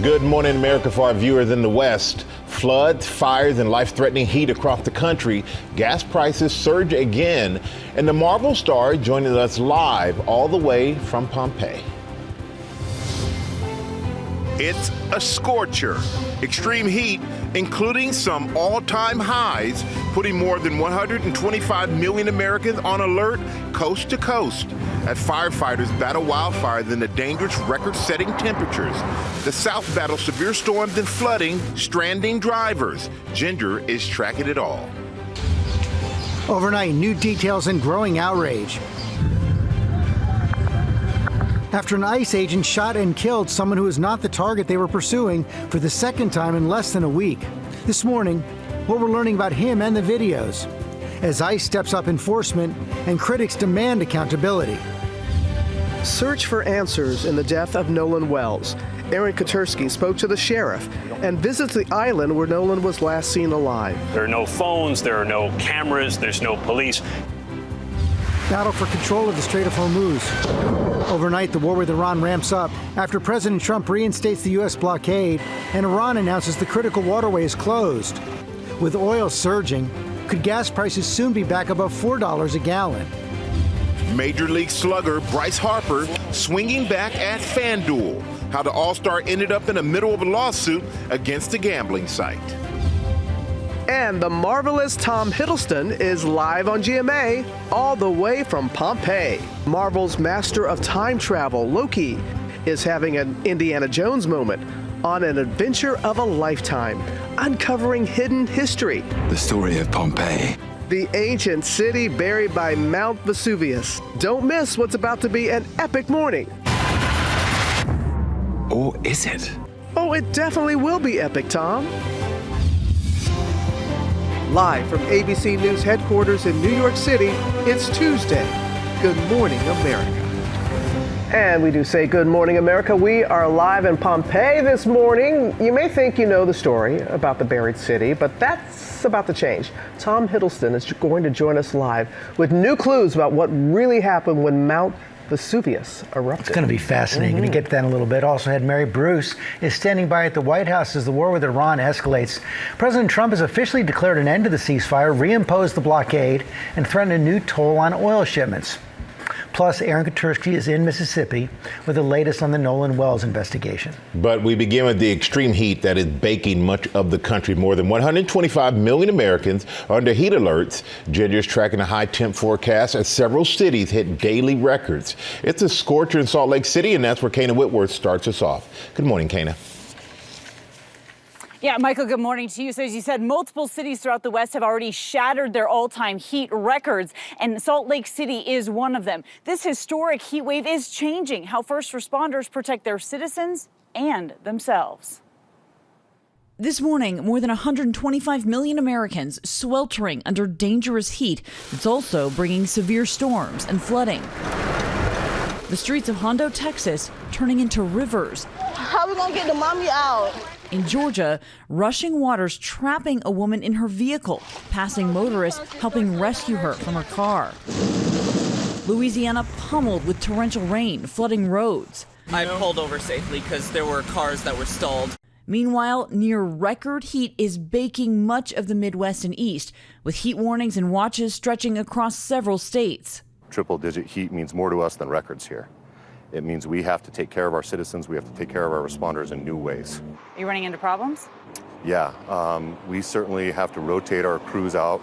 Good morning, America. For our viewers in the West, floods, fires, and life-threatening heat across the country. Gas prices surge again. And the Marvel star joining us live all the way from Pompeii. It's a scorcher. Extreme heat, including some all-time highs, putting more than 125 million Americans on alert coast to coast as firefighters battle wildfires in the dangerous record-setting temperatures. The South battles severe storms and flooding, stranding drivers. Ginger is tracking it all. Overnight, new details and growing outrage after an ICE agent shot and killed someone who was not the target they were pursuing for the second time in less than a week. This morning, what we're learning about him and the videos as ICE steps up enforcement and critics demand accountability. Search for answers in the death of Nolan Wells. Aaron Katursky spoke to the sheriff and visits the island where Nolan was last seen alive. There are no phones, there are no cameras, there's no police. Battle for control of the Strait of Hormuz. Overnight, the war with Iran ramps up after President Trump reinstates the U.S. blockade and Iran announces the critical waterway is closed. With oil surging, could gas prices soon be back above $4 a gallon? Major League slugger Bryce Harper swinging back at FanDuel. How the All-Star ended up in the middle of a lawsuit against a gambling site. And the marvelous Tom Hiddleston is live on GMA all the way from Pompeii. Marvel's master of time travel, Loki, is having an Indiana Jones moment on an adventure of a lifetime, uncovering hidden history. The story of Pompeii. The ancient city buried by Mount Vesuvius. Don't miss what's about to be an epic morning. Or is it? Oh, it definitely will be epic, Tom. Live from ABC News headquarters in New York City, it's Tuesday. Good morning, America. And we do say good morning, America. We are live in Pompeii this morning. You may think you know the story about the buried city, but that's about to change. Tom Hiddleston is going to join us live with new clues about what really happened when Mount Vesuvius erupted. It's going to be fascinating. Going to get to that in a little bit. Also had Mary Bruce is standing by at the White House as the war with Iran escalates. President Trump has officially declared an end to the ceasefire, reimposed the blockade, and threatened a new toll on oil shipments. Plus, Aaron Katursky is in Mississippi with the latest on the Nolan Wells investigation. But we begin with the extreme heat that is baking much of the country. More than 125 million Americans are under heat alerts. Ginger's tracking a high temp forecast as several cities hit daily records. It's a scorcher in Salt Lake City, and that's where Kana Whitworth starts us off. Good morning, Kana. Yeah, Michael, good morning to you. So as you said, multiple cities throughout the West have already shattered their all-time heat records, and Salt Lake City is one of them. This historic heat wave is changing how first responders protect their citizens and themselves. This morning, more than 125 million Americans sweltering under dangerous heat that's also bringing severe storms and flooding. The streets of Hondo, Texas, turning into rivers. How are we gonna get the mommy out? In Georgia, rushing waters trapping a woman in her vehicle, passing motorists helping rescue her from her car. Louisiana pummeled with torrential rain, flooding roads. I pulled over safely because there were cars that were stalled. Meanwhile, near record heat is baking much of the Midwest and East, with heat warnings and watches stretching across several states. Triple-digit heat means more to us than records here. It means we have to take care of our citizens. We have to take care of our responders in new ways. Are you running into problems? Yeah, we certainly have to rotate our crews out.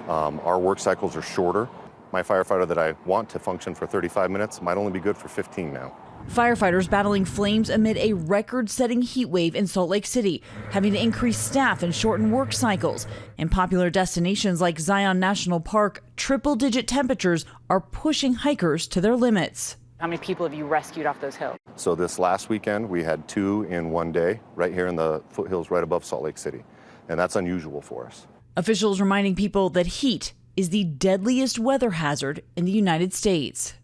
Our work cycles are shorter. My firefighter that I want to function for 35 minutes might only be good for 15 now. Firefighters battling flames amid a record-setting heat wave in Salt Lake City, having to increase staff and shorten work cycles. In popular destinations like Zion National Park, triple-digit temperatures are pushing hikers to their limits. How many people have you rescued off those hills? So this last weekend, we had 2 in one day, right here in the foothills right above Salt Lake City. And that's unusual for us. Officials reminding people that heat is the deadliest weather hazard in the United States.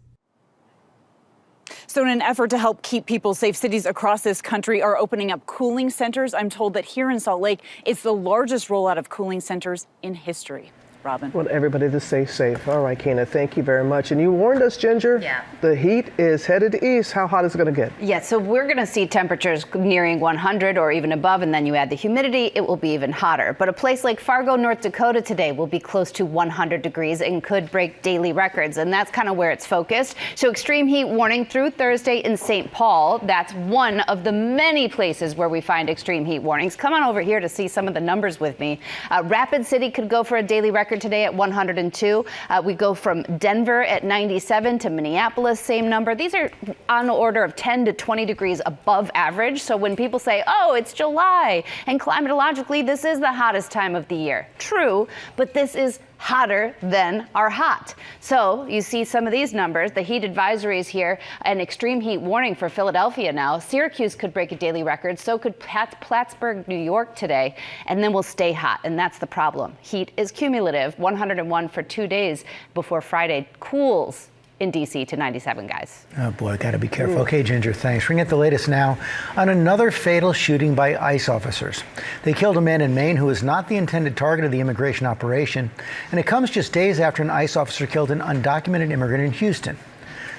So in an effort to help keep people safe, cities across this country are opening up cooling centers. I'm told that here in Salt Lake, it's the largest rollout of cooling centers in history. Robin. Want everybody to stay safe. All right, Kena, thank you very much. And you warned us, Ginger. Yeah. The heat is headed east. How hot is it going to get? Yeah, so we're going to see temperatures nearing 100 or even above, and then you add the humidity, it will be even hotter. But a place like Fargo, North Dakota today will be close to 100 degrees and could break daily records, and that's kind of where it's focused. So extreme heat warning through Thursday in St. Paul. That's one of the many places where we find extreme heat warnings. Come on over here to see some of the numbers with me. Rapid City could go for a daily record today at 102. We go from Denver at 97 to Minneapolis, same number. These are on the order of 10 to 20 degrees above average. So when people say, oh, it's July, and climatologically, this is the hottest time of the year. True, but this is hotter than our hot. So you see some of these numbers, the heat advisories here, an extreme heat warning for Philadelphia now. Syracuse could break a daily record, so could Plattsburgh, New York today, and then we'll stay hot, and that's the problem. Heat is cumulative, 101 for 2 days before Friday cools in D.C. to 97, guys. Oh, boy, got to be careful. Okay, Ginger, thanks. We're going to get the latest now on another fatal shooting by ICE officers. They killed a man in Maine who was not the intended target of the immigration operation, and it comes just days after an ICE officer killed an undocumented immigrant in Houston.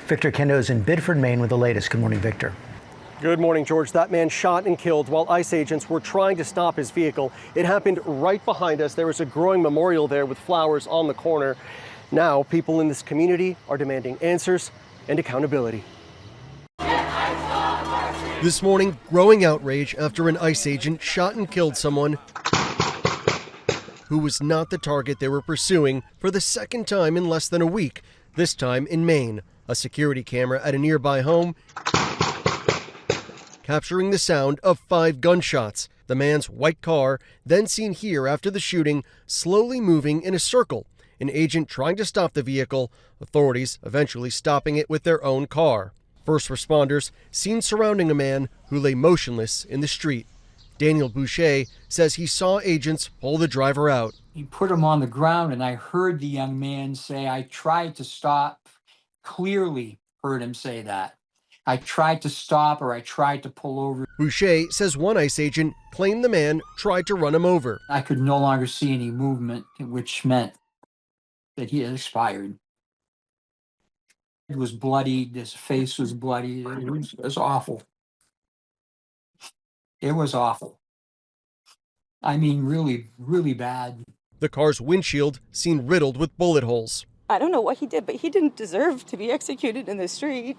Victor Kendo is in Biddeford, Maine with the latest. Good morning, Victor. Good morning, George. That man shot and killed while ICE agents were trying to stop his vehicle. It happened right behind us. There was a growing memorial there with flowers on the corner. Now, people in this community are demanding answers and accountability. This morning, growing outrage after an ICE agent shot and killed someone who was not the target they were pursuing for the second time in less than a week, this time in Maine. A security camera at a nearby home capturing the sound of 5 gunshots. The man's white car, then seen here after the shooting, slowly moving in a circle. An agent trying to stop the vehicle, authorities eventually stopping it with their own car. First responders seen surrounding a man who lay motionless in the street. Daniel Boucher says he saw agents pull the driver out. He put him on the ground, and I heard the young man say, I tried to stop. Clearly heard him say that. I tried to stop, or I tried to pull over. Boucher says one ICE agent claimed the man tried to run him over. I could no longer see any movement, which meant that he had expired. It was bloodied, his face was bloodied, it was awful. It was awful. I mean, really, really bad. The car's windshield seen riddled with bullet holes. I don't know what he did, but he didn't deserve to be executed in the street.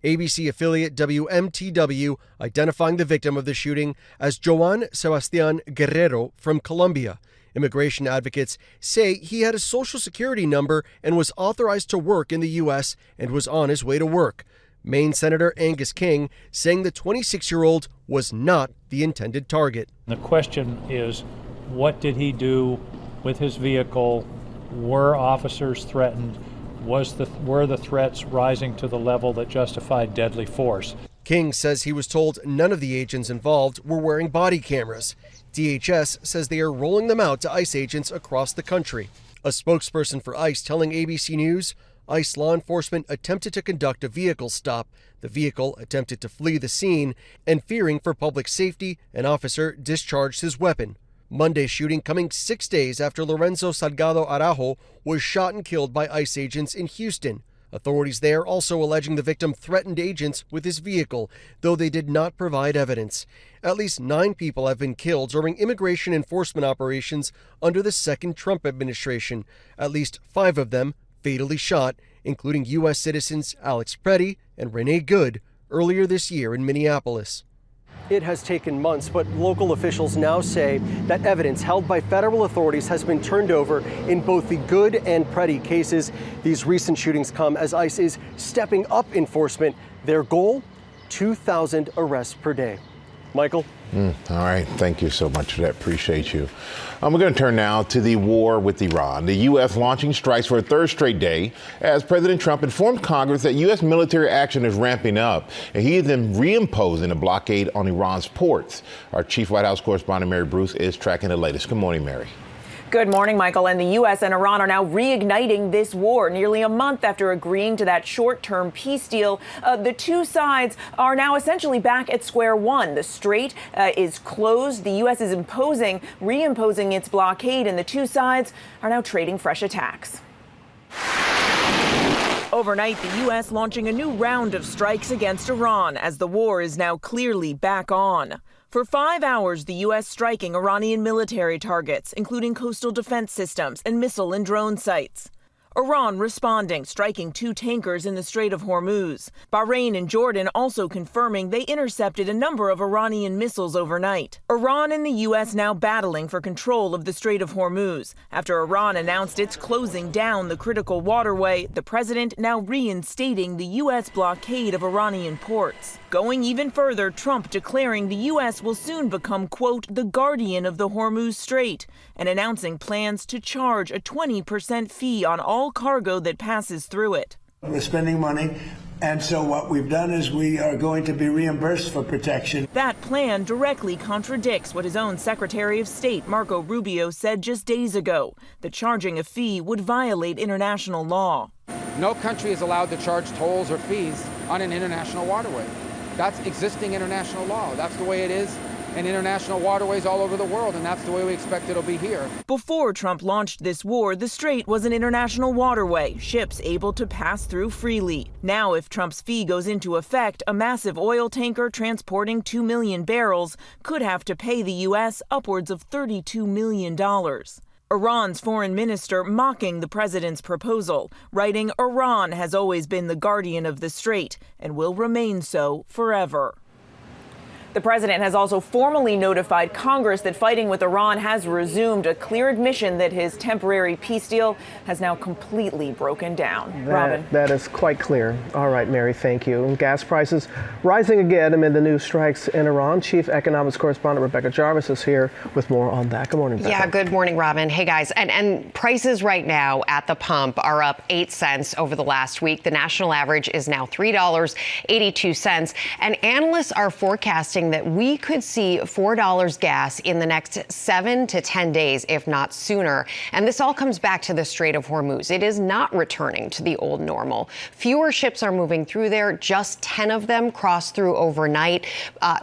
ABC affiliate WMTW identifying the victim of the shooting as Joan Sebastian Guerrero from Colombia. Immigration advocates say he had a social security number and was authorized to work in the U.S. and was on his way to work. Maine Senator Angus King saying the 26-year-old was not the intended target. The question is, what did he do with his vehicle? Were officers threatened? Were the threats rising to the level that justified deadly force? King says he was told none of the agents involved were wearing body cameras. DHS says they are rolling them out to ICE agents across the country. A spokesperson for ICE telling ABC News, ICE law enforcement attempted to conduct a vehicle stop. The vehicle attempted to flee the scene, and fearing for public safety, an officer discharged his weapon. Monday's shooting coming 6 days after Lorenzo Salgado Araujo was shot and killed by ICE agents in Houston. Authorities there also alleging the victim threatened agents with his vehicle, though they did not provide evidence. At least 9 people have been killed during immigration enforcement operations under the second Trump administration. At least 5 of them fatally shot, including U.S. citizens Alex Preddy and Renee Good earlier this year in Minneapolis. It has taken months, but local officials now say that evidence held by federal authorities has been turned over in both the Good and Preddy cases. These recent shootings come as ICE is stepping up enforcement. Their goal, 2,000 arrests per day. Michael? All right. Thank you so much for that. Appreciate you. We're going to turn now to the war with Iran. The U.S. launching strikes for a third straight day as President Trump informed Congress that U.S. military action is ramping up, and he is then reimposing a blockade on Iran's ports. Our chief White House correspondent, Mary Bruce, is tracking the latest. Good morning, Mary. Good morning, Michael. And the U.S. and Iran are now reigniting this war. Nearly a month after agreeing to that short-term peace deal, the two sides are now essentially back at square one. The strait is closed. The U.S. is reimposing its blockade, and the two sides are now trading fresh attacks. Overnight, the U.S. launching a new round of strikes against Iran as the war is now clearly back on. For 5 hours, the U.S. striking Iranian military targets, including coastal defense systems and missile and drone sites. Iran responding, striking 2 tankers in the Strait of Hormuz. Bahrain and Jordan also confirming they intercepted a number of Iranian missiles overnight. Iran and the U.S. now battling for control of the Strait of Hormuz. After Iran announced it's closing down the critical waterway, the president now reinstating the U.S. blockade of Iranian ports. Going even further, Trump declaring the U.S. will soon become, quote, the guardian of the Hormuz Strait, and announcing plans to charge a 20% fee on all cargo that passes through it. We're spending money, and so what we've done is we are going to be reimbursed for protection. That plan directly contradicts what his own Secretary of State, Marco Rubio, said just days ago, that charging a fee would violate international law. No country is allowed to charge tolls or fees on an international waterway. That's existing international law. That's the way it is in international waterways all over the world, and that's the way we expect it'll be here. Before Trump launched this war, the strait was an international waterway, ships able to pass through freely. Now, if Trump's fee goes into effect, a massive oil tanker transporting 2 million barrels could have to pay the U.S. upwards of $32 million. Iran's foreign minister mocking the president's proposal, writing Iran has always been the guardian of the strait and will remain so forever. The president has also formally notified Congress that fighting with Iran has resumed, a clear admission that his temporary peace deal has now completely broken down. Robin. That is quite clear. All right, Mary, thank you. Gas prices rising again amid the new strikes in Iran. Chief economics correspondent Rebecca Jarvis is here with more on that. Good morning, Rebecca. Yeah, good morning, Robin. Hey, guys. And prices right now at the pump are up 8 cents over the last week. The national average is now $3.82. And analysts are forecasting that we could see $4 gas in the next 7 to 10 days, if not sooner. And this all comes back to the Strait of Hormuz. It is not returning to the old normal. Fewer ships are moving through there. Just 10 of them crossed through overnight.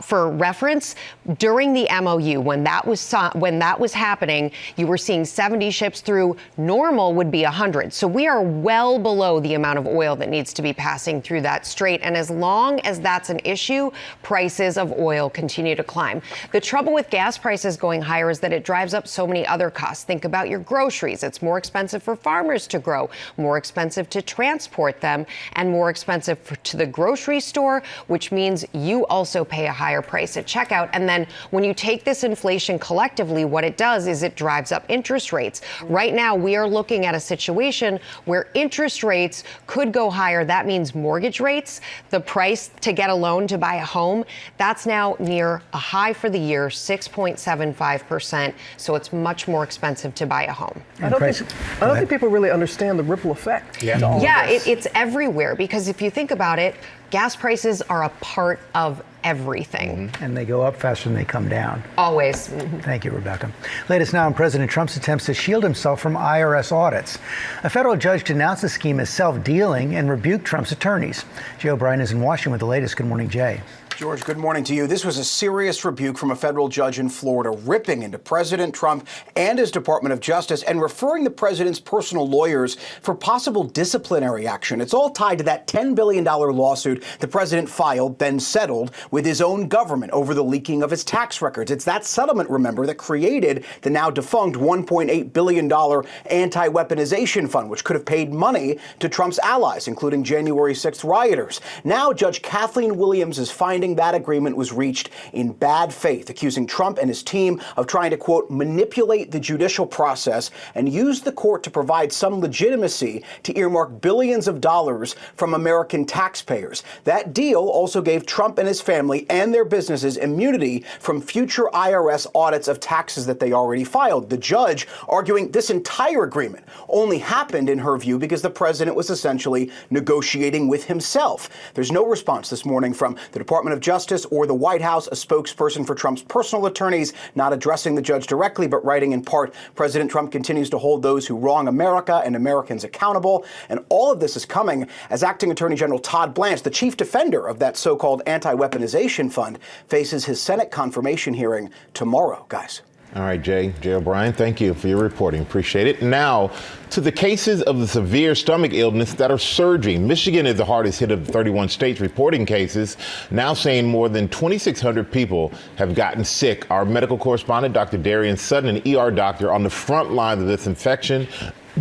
For reference, during the MOU, when that was happening, you were seeing 70 ships through. Normal would be 100. So we are well below the amount of oil that needs to be passing through that strait. And as long as that's an issue, prices of oil continue to climb. The trouble with gas prices going higher is that it drives up so many other costs. Think about your groceries. It's more expensive for farmers to grow, more expensive to transport them, and more expensive to the grocery store, which means you also pay a higher price at checkout. And then when you take this inflation collectively, what it does is it drives up interest rates. Right now, we are looking at a situation where interest rates could go higher. That means mortgage rates, the price to get a loan to buy a home, that's now near a high for the year, 6.75%. So it's much more expensive to buy a home. I don't think people really understand the ripple effect. It's everywhere, because if you think about it, gas prices are a part of everything. And they go up faster than they come down. Always. Thank you, Rebecca. Latest now on President Trump's attempts to shield himself from IRS audits. A federal judge denounced the scheme as self-dealing and rebuked Trump's attorneys. Jay O'Brien is in Washington with the latest. Good morning, Jay. George, good morning to you. This was a serious rebuke from a federal judge in Florida, ripping into President Trump and his Department of Justice and referring the president's personal lawyers for possible disciplinary action. It's all tied to that $10 billion lawsuit the president filed, then settled, with his own government over the leaking of his tax records. It's that settlement, remember, that created the now defunct $1.8 billion anti-weaponization fund, which could have paid money to Trump's allies, including January 6th rioters. Now, Judge Kathleen Williams is finding that agreement was reached in bad faith, accusing Trump and his team of trying to, quote, manipulate the judicial process and use the court to provide some legitimacy to earmark billions of dollars from American taxpayers. That deal also gave Trump and his family and their businesses immunity from future IRS audits of taxes that they already filed. The judge arguing this entire agreement only happened, in her view, because the president was essentially negotiating with himself. There's no response this morning from the Department of of Justice or the White House, a spokesperson for Trump's personal attorneys, not addressing the judge directly, but writing in part, President Trump continues to hold those who wrong America and Americans accountable. And all of this is coming as Acting Attorney General Todd Blanche, the chief defender of that so-called anti-weaponization fund, faces his Senate confirmation hearing tomorrow, guys. All right, Jay O'Brien, thank you for your reporting. Appreciate it. Now, to the cases of the severe stomach illness that are surging. Michigan is the hardest hit of 31 states reporting cases, now saying more than 2,600 people have gotten sick. Our medical correspondent, Dr. Darian Sutton, an ER doctor on the front line of this infection,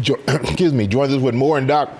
joins us with more. And Doc,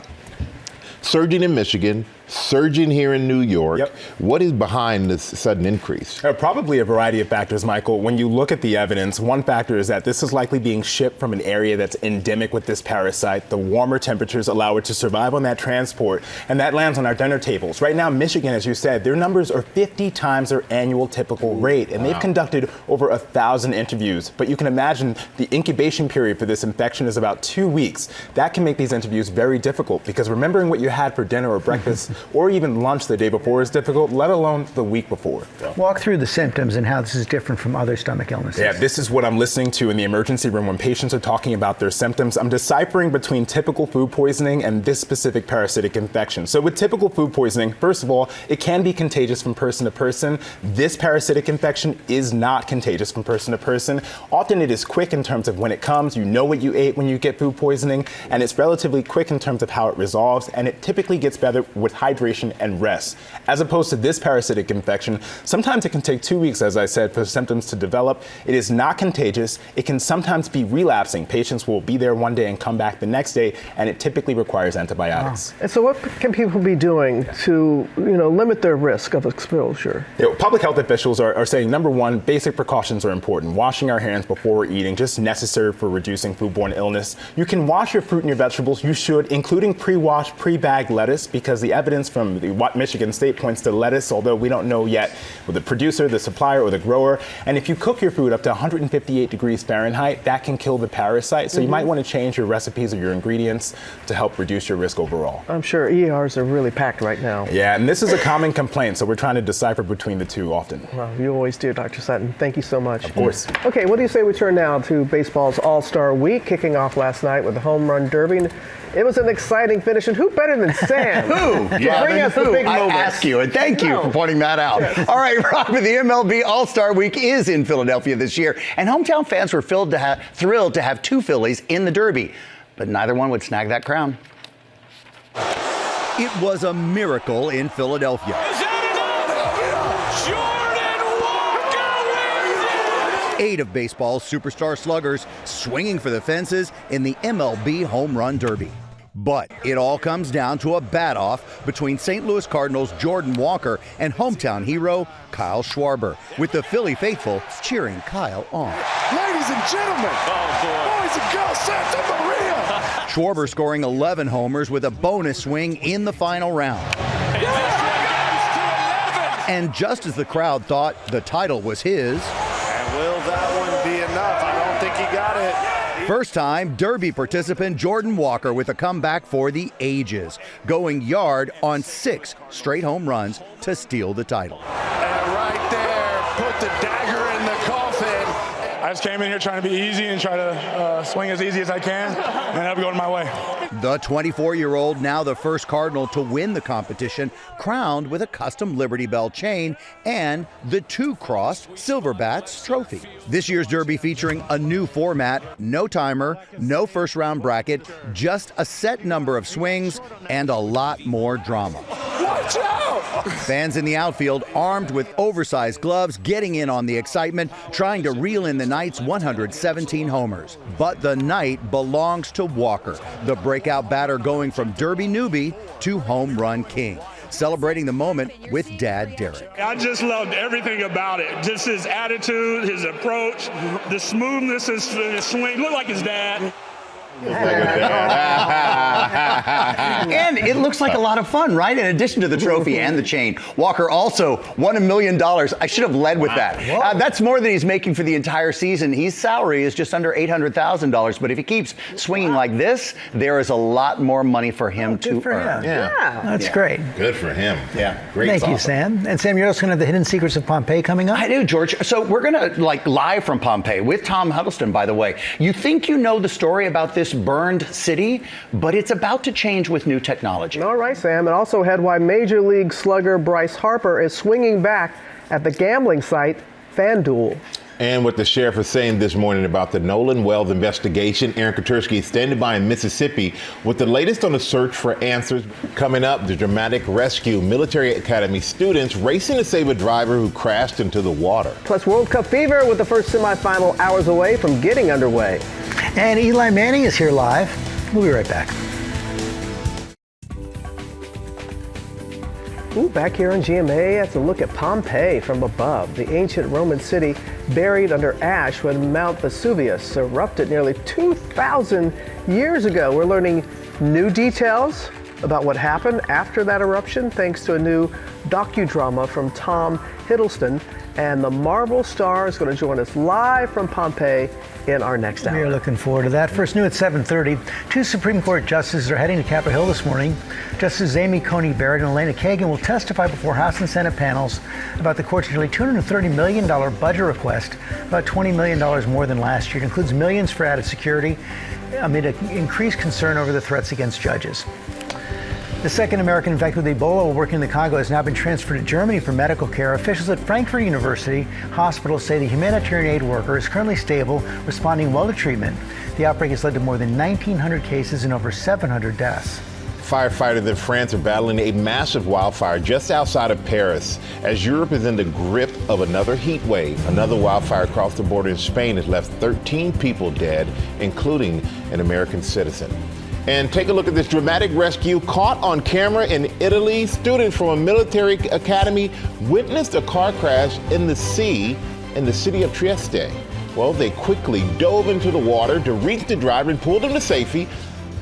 surging in Michigan, surging here in New York. Yep. What is behind this sudden increase? Probably a variety of factors, Michael. When you look at the evidence, one factor is that this is likely being shipped from an area that's endemic with this parasite. The warmer temperatures allow it to survive on that transport, and that lands on our dinner tables. Right now, Michigan, as you said, their numbers are 50 times their annual typical rate, and they've conducted over 1,000 interviews. But you can imagine the incubation period for this infection is about 2 weeks. That can make these interviews very difficult because remembering what you had for dinner or breakfast or even lunch the day before is difficult, let alone the week before. Walk through the symptoms and how this is different from other stomach illnesses. Yeah, this is what I'm listening to in the emergency room when patients are talking about their symptoms. I'm deciphering between typical food poisoning and this specific parasitic infection. So with typical food poisoning, first of all, it can be contagious from person to person. This parasitic infection is not contagious from person to person. Often it is quick in terms of when it comes. You know what you ate when you get food poisoning, and it's relatively quick in terms of how it resolves, and it typically gets better with hydration and rest. As opposed to this parasitic infection, sometimes it can take 2 weeks, as I said, for symptoms to develop. It is not contagious. It can sometimes be relapsing. Patients will be there one day and come back the next day, and it typically requires antibiotics. And so what can people be doing to, limit their risk of exposure? Public health officials are saying, number one, basic precautions are important. Washing our hands before we're eating, just necessary for reducing foodborne illness. You can wash your fruit and your vegetables. You should, including pre-washed, pre-bagged lettuce, because the evidence from the Michigan State points to lettuce, although we don't know yet with the producer, the supplier, or the grower. And if you cook your food up to 158 degrees Fahrenheit, that can kill the parasite. So you might want to change your recipes or your ingredients to help reduce your risk overall. I'm sure ERs are really packed right now. Yeah, and this is a common complaint, so we're trying to decipher between the two often. Well, you always do, Dr. Sutton. Thank you so much. Of course. Okay, what do you say we turn now to baseball's All-Star Week, kicking off last night with the Home Run Derby. It was an exciting finish, and who better than Sam? Who? Bring us the big I moment. ask you, and thank you for pointing that out. Yes. All right, Robert, the MLB All-Star Week is in Philadelphia this year, and hometown fans were thrilled to have two Phillies in the Derby, but neither one would snag that crown. It was a miracle in Philadelphia. Eight of baseball's superstar sluggers swinging for the fences in the MLB Home Run Derby. But it all comes down to a bat-off between St. Louis Cardinals' Jordan Walker and hometown hero Kyle Schwarber, with the Philly faithful cheering Kyle on. Ladies and gentlemen, boys and girls, Santa Maria! Schwarber scoring 11 homers with a bonus swing in the final round. And just as the crowd thought the title was his, will that one be enough? I don't think he got it. First-time Derby participant Jordan Walker with a comeback for the ages, going yard on 6 straight home runs to steal the title. And right there, put the dagger in the coffin. I just came in here trying to be easy and try to swing as easy as I can, and I'll be going my way. The 24-year-old, now the first Cardinal to win the competition, crowned with a custom Liberty Bell chain and the 2-crossed Silver Bats trophy. This year's Derby featuring a new format, no timer, no first-round bracket, just a set number of swings and a lot more drama. Watch out! Fans in the outfield armed with oversized gloves, getting in on the excitement, trying to reel in the night's 117 homers. But the night belongs to Walker, the breakout batter going from Derby newbie to home run king, celebrating the moment with Dad Derek. I just loved everything about it. Just his attitude, his approach, the smoothness, his swing. Looked like his dad. And it looks like a lot of fun, right? In addition to the trophy and the chain, Walker also won $1 million. I should have led with that. That's more than he's making for the entire season. His salary is just under $800,000. But if he keeps swinging like this, there is a lot more money for him to earn. That's great. Good for him. Yeah. Great. Thank you, Sam. And Sam, you're also going to have the hidden secrets of Pompeii coming up? I do, George. So we're going to live from Pompeii with Tom Hiddleston, by the way. You think you know the story about this burned city, but it's about to change with new technology. All right, Sam. And also had why Major League slugger Bryce Harper is swinging back at the gambling site FanDuel. And what the sheriff is saying this morning about the Nolan Wells investigation. Aaron Katursky is standing by in Mississippi with the latest on the search for answers. Coming up, the dramatic rescue. Military Academy students racing to save a driver who crashed into the water. Plus World Cup fever with the first semifinal hours away from getting underway. And Eli Manning is here live. We'll be right back. Back here on GMA, that's a look at Pompeii from above, the ancient Roman city buried under ash when Mount Vesuvius erupted nearly 2,000 years ago. We're learning new details about what happened after that eruption thanks to a new docudrama from Tom Hiddleston. And the Marvel star is going to join us live from Pompeii in our next hour. We're looking forward to that. First new at 7:30, two Supreme Court justices are heading to Capitol Hill this morning. Justices Amy Coney Barrett and Elena Kagan will testify before House and Senate panels about the court's nearly $230 million budget request, about $20 million more than last year. It includes millions for added security amid increased concern over the threats against judges. The second American infected with Ebola while working in the Congo has now been transferred to Germany for medical care. Officials at Frankfurt University Hospital say the humanitarian aid worker is currently stable, responding well to treatment. The outbreak has led to more than 1,900 cases and over 700 deaths. Firefighters in France are battling a massive wildfire just outside of Paris as Europe is in the grip of another heat wave. Another wildfire across the border in Spain has left 13 people dead, including an American citizen. And take a look at this dramatic rescue caught on camera in Italy. Students from a military academy witnessed a car crash in the sea in the city of Trieste. Well, they quickly dove into the water to reach the driver and pulled him to safety.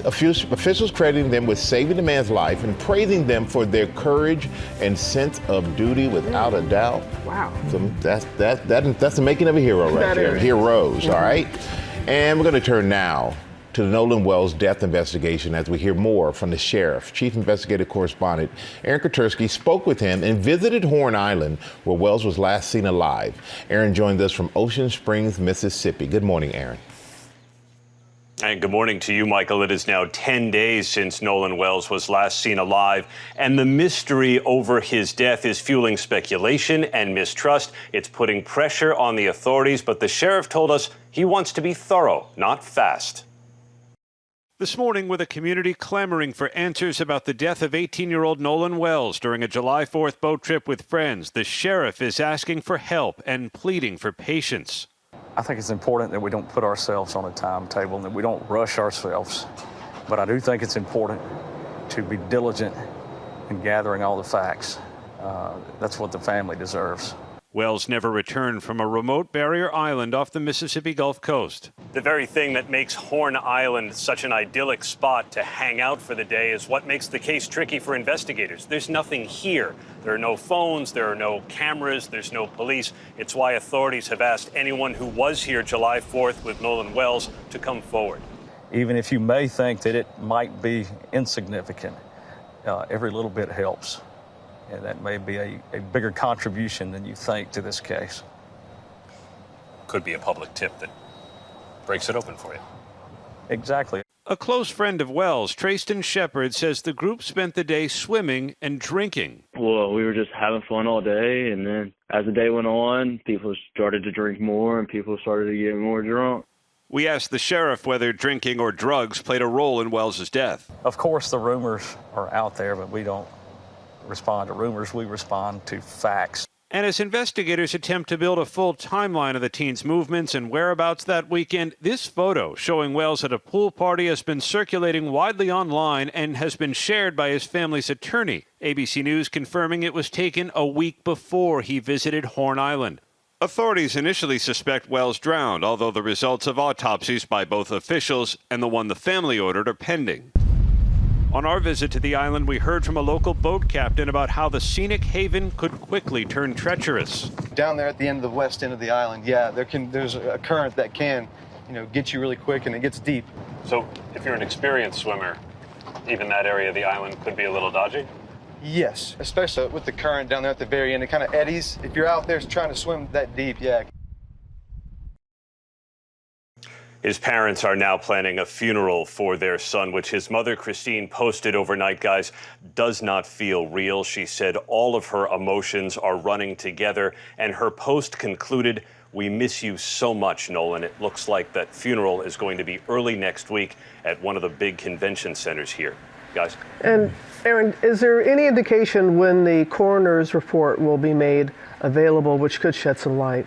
Officials crediting them with saving the man's life and praising them for their courage and sense of duty without a doubt. Wow. So that's the making of a hero right there. Heroes, all right? And we're going to turn now to the Nolan Wells death investigation as we hear more from the sheriff. Chief investigative correspondent Aaron Katursky spoke with him and visited Horn Island, where Wells was last seen alive. Aaron joined us from Ocean Springs, Mississippi. Good morning, Aaron. And good morning to you, Michael. It is now 10 days since Nolan Wells was last seen alive, and the mystery over his death is fueling speculation and mistrust. It's putting pressure on the authorities, but the sheriff told us he wants to be thorough, not fast. This morning, with a community clamoring for answers about the death of 18-year-old Nolan Wells during a July 4th boat trip with friends, the sheriff is asking for help and pleading for patience. I think it's important that we don't put ourselves on a timetable and that we don't rush ourselves. But I do think it's important to be diligent in gathering all the facts. That's what the family deserves. Wells never returned from a remote barrier island off the Mississippi Gulf Coast. The very thing that makes Horn Island such an idyllic spot to hang out for the day is what makes the case tricky for investigators. There's nothing here. There are no phones, there are no cameras, there's no police. It's why authorities have asked anyone who was here July 4th with Nolan Wells to come forward. Even if you may think that it might be insignificant, every little bit helps. And that may be a bigger contribution than you think to this case. Could be a public tip that breaks it open for you. Exactly. A close friend of Wells, Trayston Shepard, says the group spent the day swimming and drinking. Well, we were just having fun all day, and then as the day went on, people started to drink more and people started to get more drunk. We asked the sheriff whether drinking or drugs played a role in Wells's death. Of course, the rumors are out there, but we don't respond to rumors, we respond to facts. And as investigators attempt to build a full timeline of the teen's movements and whereabouts that weekend, this photo showing Wells at a pool party has been circulating widely online and has been shared by his family's attorney. ABC News confirming it was taken a week before he visited Horn Island. Authorities initially suspect Wells drowned, although the results of autopsies by both officials and the one the family ordered are pending. On our visit to the island, we heard from a local boat captain about how the scenic haven could quickly turn treacherous. Down there at the end of the west end of the island, yeah, there's a current that can, get you really quick, and it gets deep. So if you're an experienced swimmer, even that area of the island could be a little dodgy? Yes, especially with the current down there at the very end. It kind of eddies. If you're out there trying to swim that deep, yeah. His parents are now planning a funeral for their son, which his mother, Christine, posted overnight, guys, does not feel real. She said all of her emotions are running together, and her post concluded, "We miss you so much, Nolan." It looks like that funeral is going to be early next week at one of the big convention centers here. Guys. And Aaron, is there any indication when the coroner's report will be made available, which could shed some light?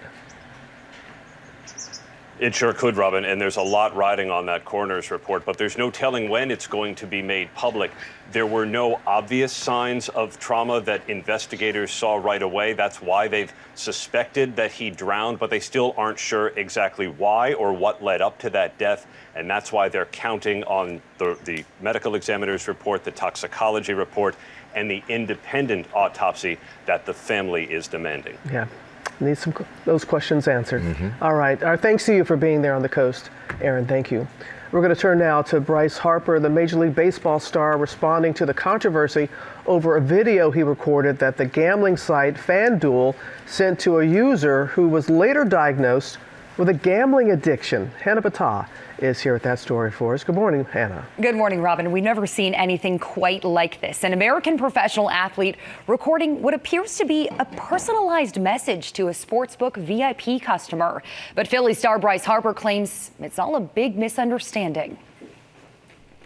It sure could, Robin, and there's a lot riding on that coroner's report, but there's no telling when it's going to be made public. There were no obvious signs of trauma that investigators saw right away. That's why they've suspected that he drowned, but they still aren't sure exactly why or what led up to that death, and that's why they're counting on the medical examiner's report, the toxicology report, and the independent autopsy that the family is demanding. Yeah. Need those questions answered. All right. Our thanks to you for being there on the coast, Aaron. Thank you. We're going to turn now to Bryce Harper, the Major League Baseball star, responding to the controversy over a video he recorded that the gambling site FanDuel sent to a user who was later diagnosed with a gambling addiction. Hannah Battah is here with that story for us. Good morning, Hannah. Good morning, Robin. We've never seen anything quite like this. An American professional athlete recording what appears to be a personalized message to a sportsbook VIP customer. But Philly star Bryce Harper claims it's all a big misunderstanding.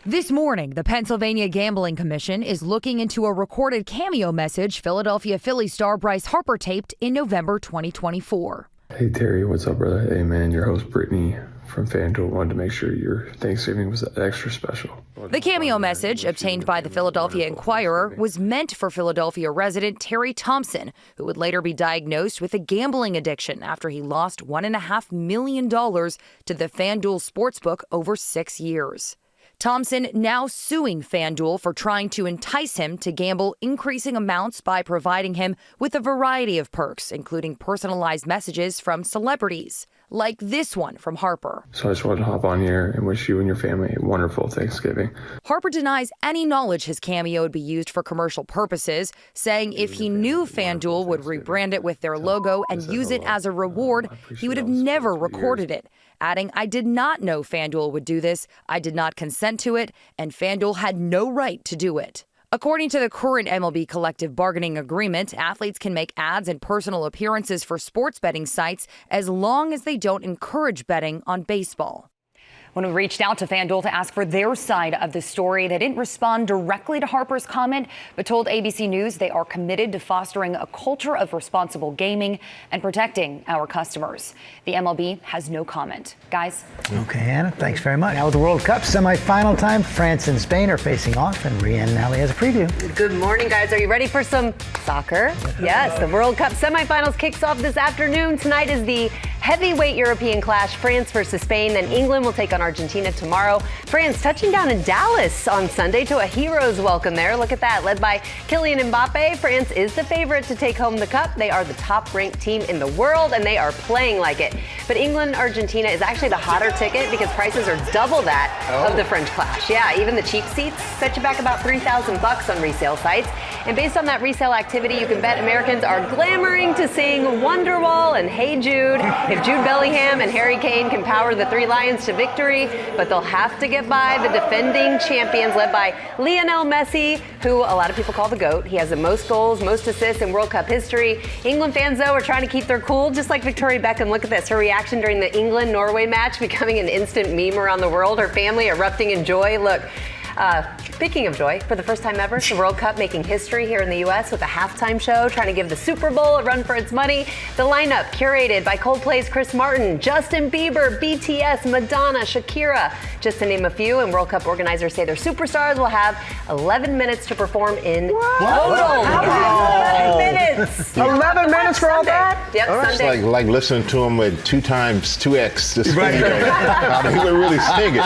This morning, the Pennsylvania Gambling Commission is looking into a recorded cameo message Philadelphia Phillies star Bryce Harper taped in November 2024. Hey Terry, what's up, brother? Hey man, your host Brittany from FanDuel wanted to make sure your Thanksgiving was extra special. The cameo message, obtained by the Philadelphia Inquirer, was meant for Philadelphia resident Terry Thompson, who would later be diagnosed with a gambling addiction after he lost $1.5 million to the FanDuel sportsbook over 6 years. Thompson now suing FanDuel for trying to entice him to gamble increasing amounts by providing him with a variety of perks, including personalized messages from celebrities, like this one from Harper. So I just wanted to hop on here and wish you and your family a wonderful Thanksgiving. Harper denies any knowledge his cameo would be used for commercial purposes, saying if he knew FanDuel would rebrand it with their logo and use it as a reward, he would have never recorded it. Adding, I did not know FanDuel would do this, I did not consent to it, and FanDuel had no right to do it. According to the current MLB collective bargaining agreement, athletes can make ads and personal appearances for sports betting sites as long as they don't encourage betting on baseball. When we reached out to FanDuel to ask for their side of the story, they didn't respond directly to Harper's comment, but told ABC News they are committed to fostering a culture of responsible gaming and protecting our customers. The MLB has no comment. Guys? Okay, Anna, thanks very much. Now with the World Cup semifinal time, France and Spain are facing off, and Rhiannon Alley has a preview. Good morning, guys. Are you ready for some soccer? Yes, the World Cup semifinals kicks off this afternoon. Tonight is the heavyweight European clash, France versus Spain. Then England will take on Argentina tomorrow. France touching down in Dallas on Sunday to a hero's welcome there. Look at that. Led by Kylian Mbappe, France is the favorite to take home the cup. They are the top-ranked team in the world, and they are playing like it. But England-Argentina is actually the hotter ticket because prices are double that of the French clash. Yeah, even the cheap seats set you back about $3,000 on resale sites. And based on that resale activity, you can bet Americans are glamoring to sing Wonderwall and Hey Jude. If Jude Bellingham and Harry Kane can power the Three Lions to victory, but they'll have to get by the defending champions led by Lionel Messi, who a lot of people call the GOAT. He has the most goals, most assists in World Cup history. England fans, though, are trying to keep their cool, just like Victoria Beckham. Look at this. Her reaction during the England-Norway match becoming an instant meme around the world. Her family erupting in joy. Look, Speaking of joy, for the first time ever, the World Cup making history here in the U.S. with a halftime show trying to give the Super Bowl a run for its money. The lineup curated by Coldplay's Chris Martin, Justin Bieber, BTS, Madonna, Shakira, just to name a few. And World Cup organizers say their superstars will have 11 minutes to perform in total. 11 minutes. 11 minutes for all that? Yep, It's Sunday. like listening to him with 2 times 2x the speed. He would really sing it.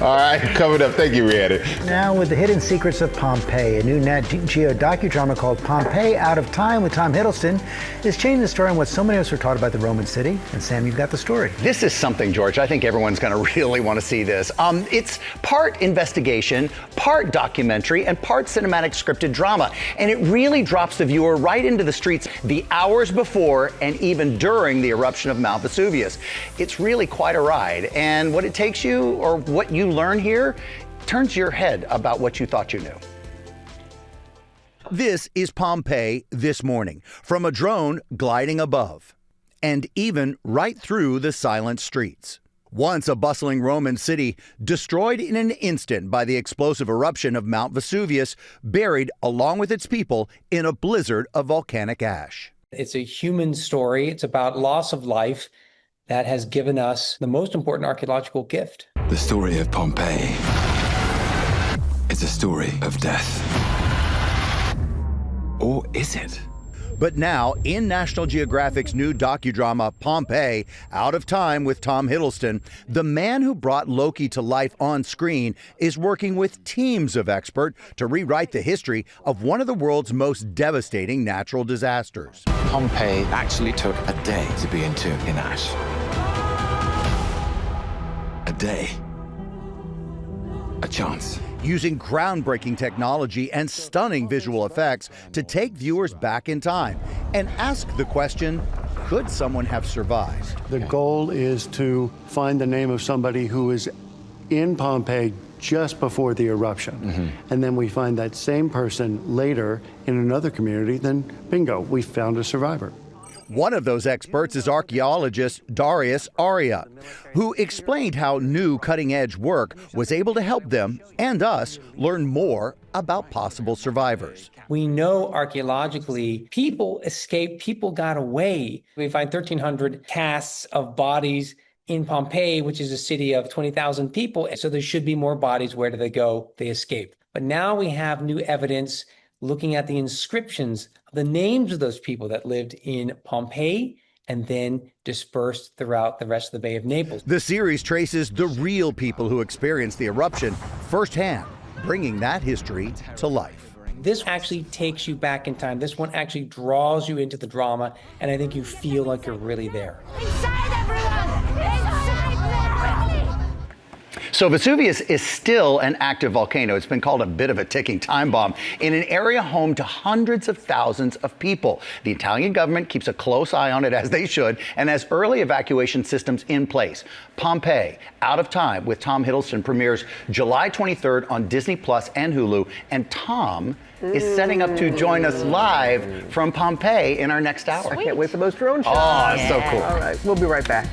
All right, coming up. Thank you, Rihanna. Now with the hidden secrets of Pompeii, a new Nat Geo docudrama called Pompeii Out of Time with Tom Hiddleston is changing the story on what so many of us were taught about the Roman city. And Sam, you've got the story. This is something, George. I think everyone's going to really want to see this. It's part investigation, part documentary, and part cinematic scripted drama. And it really drops the viewer right into the streets the hours before and even during the eruption of Mount Vesuvius. It's really quite a ride. And what it takes you, or what you learn here, turns your head about what you thought you knew. This is Pompeii this morning, from a drone gliding above, and even right through the silent streets. Once a bustling Roman city, destroyed in an instant by the explosive eruption of Mount Vesuvius, buried along with its people in a blizzard of volcanic ash. It's a human story. It's about loss of life that has given us the most important archaeological gift. The story of Pompeii is a story of death. Or is it? But now, in National Geographic's new docudrama, Pompeii, Out of Time with Tom Hiddleston, the man who brought Loki to life on screen is working with teams of experts to rewrite the history of one of the world's most devastating natural disasters. Pompeii actually took a day to be entombed in ash. A day. A chance. Using groundbreaking technology and stunning visual effects to take viewers back in time and ask the question, could someone have survived? The goal is to find the name of somebody who was in Pompeii just before the eruption. And then we find that same person later in another community, then bingo, we found a survivor. One of those experts is archaeologist Darius Aria, who explained how new cutting-edge work was able to help them and us learn more about possible survivors. We know archaeologically people escaped, people got away. We find 1,300 casts of bodies in Pompeii, which is a city of 20,000 people. So there should be more bodies. Where do they go? They escaped. But now we have new evidence looking at the inscriptions, the names of those people that lived in Pompeii and then dispersed throughout the rest of the Bay of Naples. The series traces the real people who experienced the eruption firsthand, bringing that history to life. This actually takes you back in time. This one actually draws you into the drama, and I think you feel like you're really there. Inside, everyone! Inside, quickly! So Vesuvius is still an active volcano. It's been called a bit of a ticking time bomb in an area home to hundreds of thousands of people. The Italian government keeps a close eye on it, as they should, and has early evacuation systems in place. Pompeii, Out of Time with Tom Hiddleston premieres July 23rd on Disney Plus and Hulu. And Tom is setting up to join us live from Pompeii in our next hour. I can't wait for those drone shots. Oh, it's so cool. All right, we'll be right back.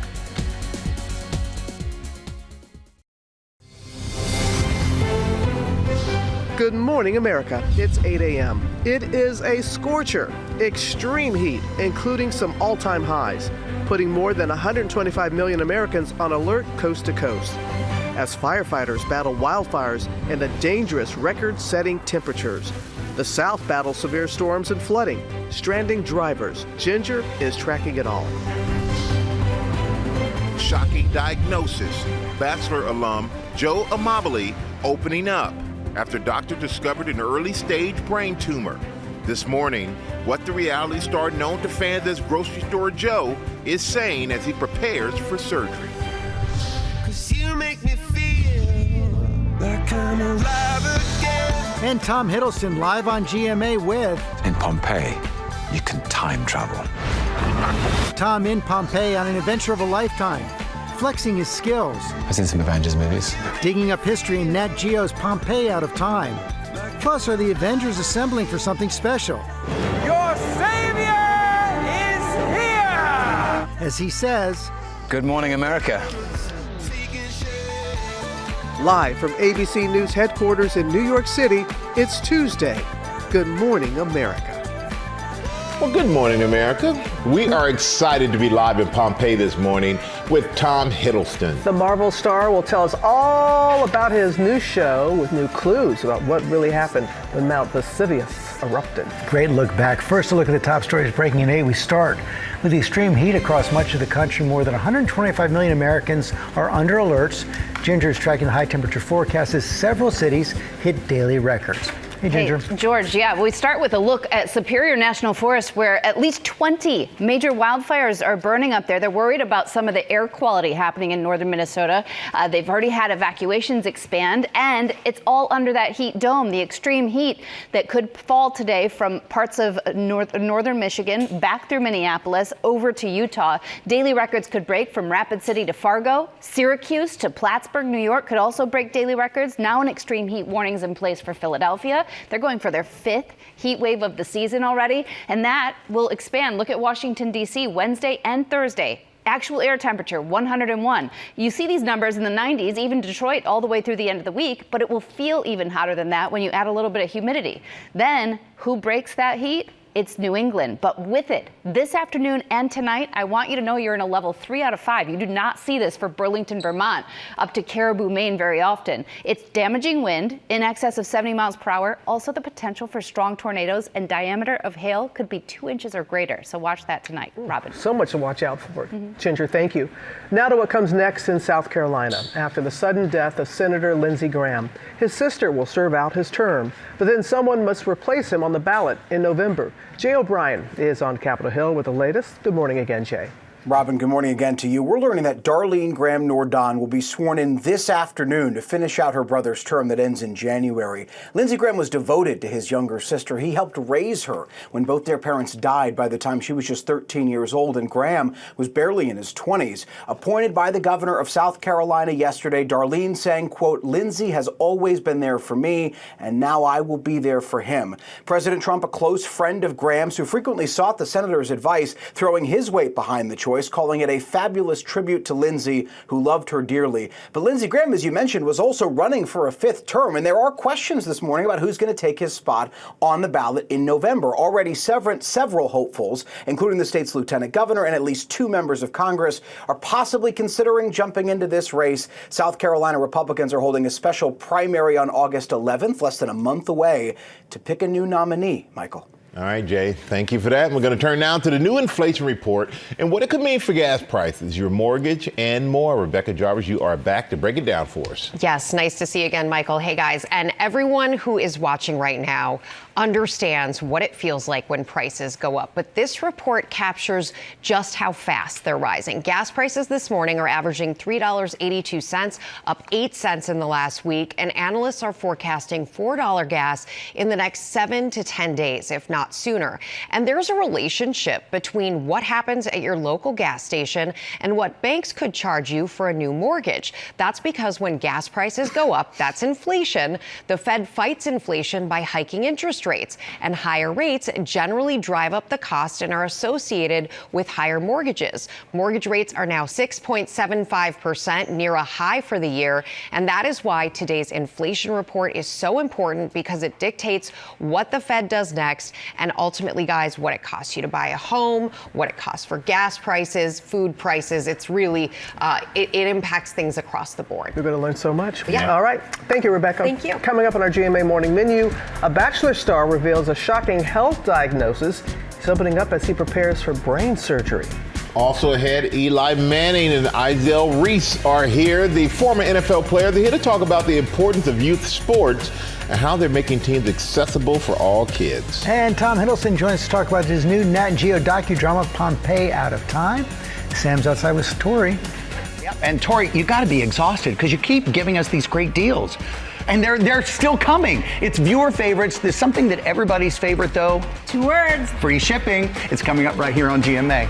Good morning, America. It's 8 a.m. It is a scorcher, extreme heat, including some all-time highs, putting more than 125 million Americans on alert coast to coast as firefighters battle wildfires and the dangerous record-setting temperatures. The South battles severe storms and flooding, stranding drivers. Ginger is tracking it all. Shocking diagnosis. Bachelor alum Joe Amabile opening up after doctor discovered an early-stage brain tumor. This morning, what the reality star known to fans as Grocery Store Joe is saying as he prepares for surgery. 'Cause you make me feel like I'm alive again. And Tom Hiddleston live on GMA with In Pompeii, you can time travel. Tom in Pompeii on an adventure of a lifetime, flexing his skills, I've seen some Avengers movies. digging up history in Nat Geo's Pompeii Out of Time. Plus, are the Avengers assembling for something special? Your savior is here! As he says, Good morning, America. Live from ABC News headquarters in New York City, it's Tuesday. Good morning, America. Well, good morning, America. We are excited to be live in Pompeii this morning with Tom Hiddleston. The Marvel star will tell us all about his new show with new clues about what really happened when Mount Vesuvius erupted. Great look back. First, a look at the top stories breaking at 8. We start with the extreme heat across much of the country. More than 125 million Americans are under alerts. Ginger is tracking the high temperature forecast as several cities hit daily records. Hey, Ginger. Hey, George, we start with a look at Superior National Forest, where at least 20 major wildfires are burning up there. They're worried about some of the air quality happening in northern Minnesota. They've already had evacuations expand, and it's all under that heat dome, the extreme heat that could fall today from parts of northern Michigan, back through Minneapolis, over to Utah. Daily records could break from Rapid City to Fargo. Syracuse to Plattsburgh, New York could also break daily records. Now an extreme heat warnings in place for Philadelphia. They're going for their 5th heat wave of the season already, and that will expand. Look at Washington, D.C., Wednesday and Thursday. Actual air temperature, 101. You see these numbers in the 90s, even Detroit, all the way through the end of the week, but it will feel even hotter than that when you add a little bit of humidity. Then, who breaks that heat? It's New England. But with it, this afternoon and tonight, I want you to know you're in a level 3 out of 5. You do not see this for Burlington, Vermont, up to Caribou, Maine very often. It's damaging wind in excess of 70 miles per hour. Also the potential for strong tornadoes, and diameter of hail could be 2 inches or greater. So watch that tonight. Robin. So much to watch out for. Ginger, thank you. Now to what comes next in South Carolina. After the sudden death of Senator Lindsey Graham, his sister will serve out his term, but then someone must replace him on the ballot in November. Jay O'Brien is on Capitol Hill with the latest. Good morning again, Jay. Robin, good morning again to you. We're learning that Darlene Graham Nordon will be sworn in this afternoon to finish out her brother's term that ends in January. Lindsey Graham was devoted to his younger sister. He helped raise her when both their parents died by the time she was just 13 years old, and Graham was barely in his 20s. Appointed by the governor of South Carolina yesterday, Darlene saying, quote, "Lindsey has always been there for me, and now I will be there for him." President Trump, a close friend of Graham's who frequently sought the senator's advice, throwing his weight behind the choice, calling it a fabulous tribute to Lindsey, who loved her dearly. But Lindsey Graham, as you mentioned, was also running for a 5th term, and there are questions this morning about who's going to take his spot on the ballot in November. Already several hopefuls, including the state's lieutenant governor and at least 2 members of Congress, are possibly considering jumping into this race. South Carolina Republicans are holding a special primary on August 11th, less than a month away, to pick a new nominee. Michael. All right, Jay, thank you for that. We're going to turn now to the new inflation report and what it could mean for gas prices, your mortgage, and more. Rebecca Jarvis, you are back to break it down for us. Yes, nice to see you again, Michael. Hey, guys, and everyone who is watching right now understands what it feels like when prices go up. But this report captures just how fast they're rising. Gas prices this morning are averaging $3.82, up 8 cents in the last week, and analysts are forecasting $4 gas in the next 7 to 10 days, if not sooner. And there's a relationship between what happens at your local gas station and what banks could charge you for a new mortgage. That's because when gas prices go up, that's inflation. The Fed fights inflation by hiking interest rates, and higher rates generally drive up the cost and are associated with higher mortgages. Mortgage rates are now 6.75%, near a high for the year, and that is why today's inflation report is so important, because it dictates what the Fed does next, and ultimately, guys, what it costs you to buy a home, what it costs for gas prices, food prices. It's really, it impacts things across the board. You're going to learn so much. Yeah. All right. Thank you, Rebecca. Thank you. Coming up on our GMA Morning Menu, a Bachelor star reveals a shocking health diagnosis. He's opening up as he prepares for brain surgery. Also ahead, Eli Manning and Izell Reese are here, the former NFL player. They're here to talk about the importance of youth sports and how they're making teams accessible for all kids. And Tom Hiddleston joins us to talk about his new Nat Geo docudrama, Pompeii, Out of Time. Sam's outside with Tori. Yep. And Tori, you got to be exhausted because you keep giving us these great deals. And they're still coming. It's viewer favorites. There's something that everybody's favorite, though. 2 words. Free shipping. It's coming up right here on GMA.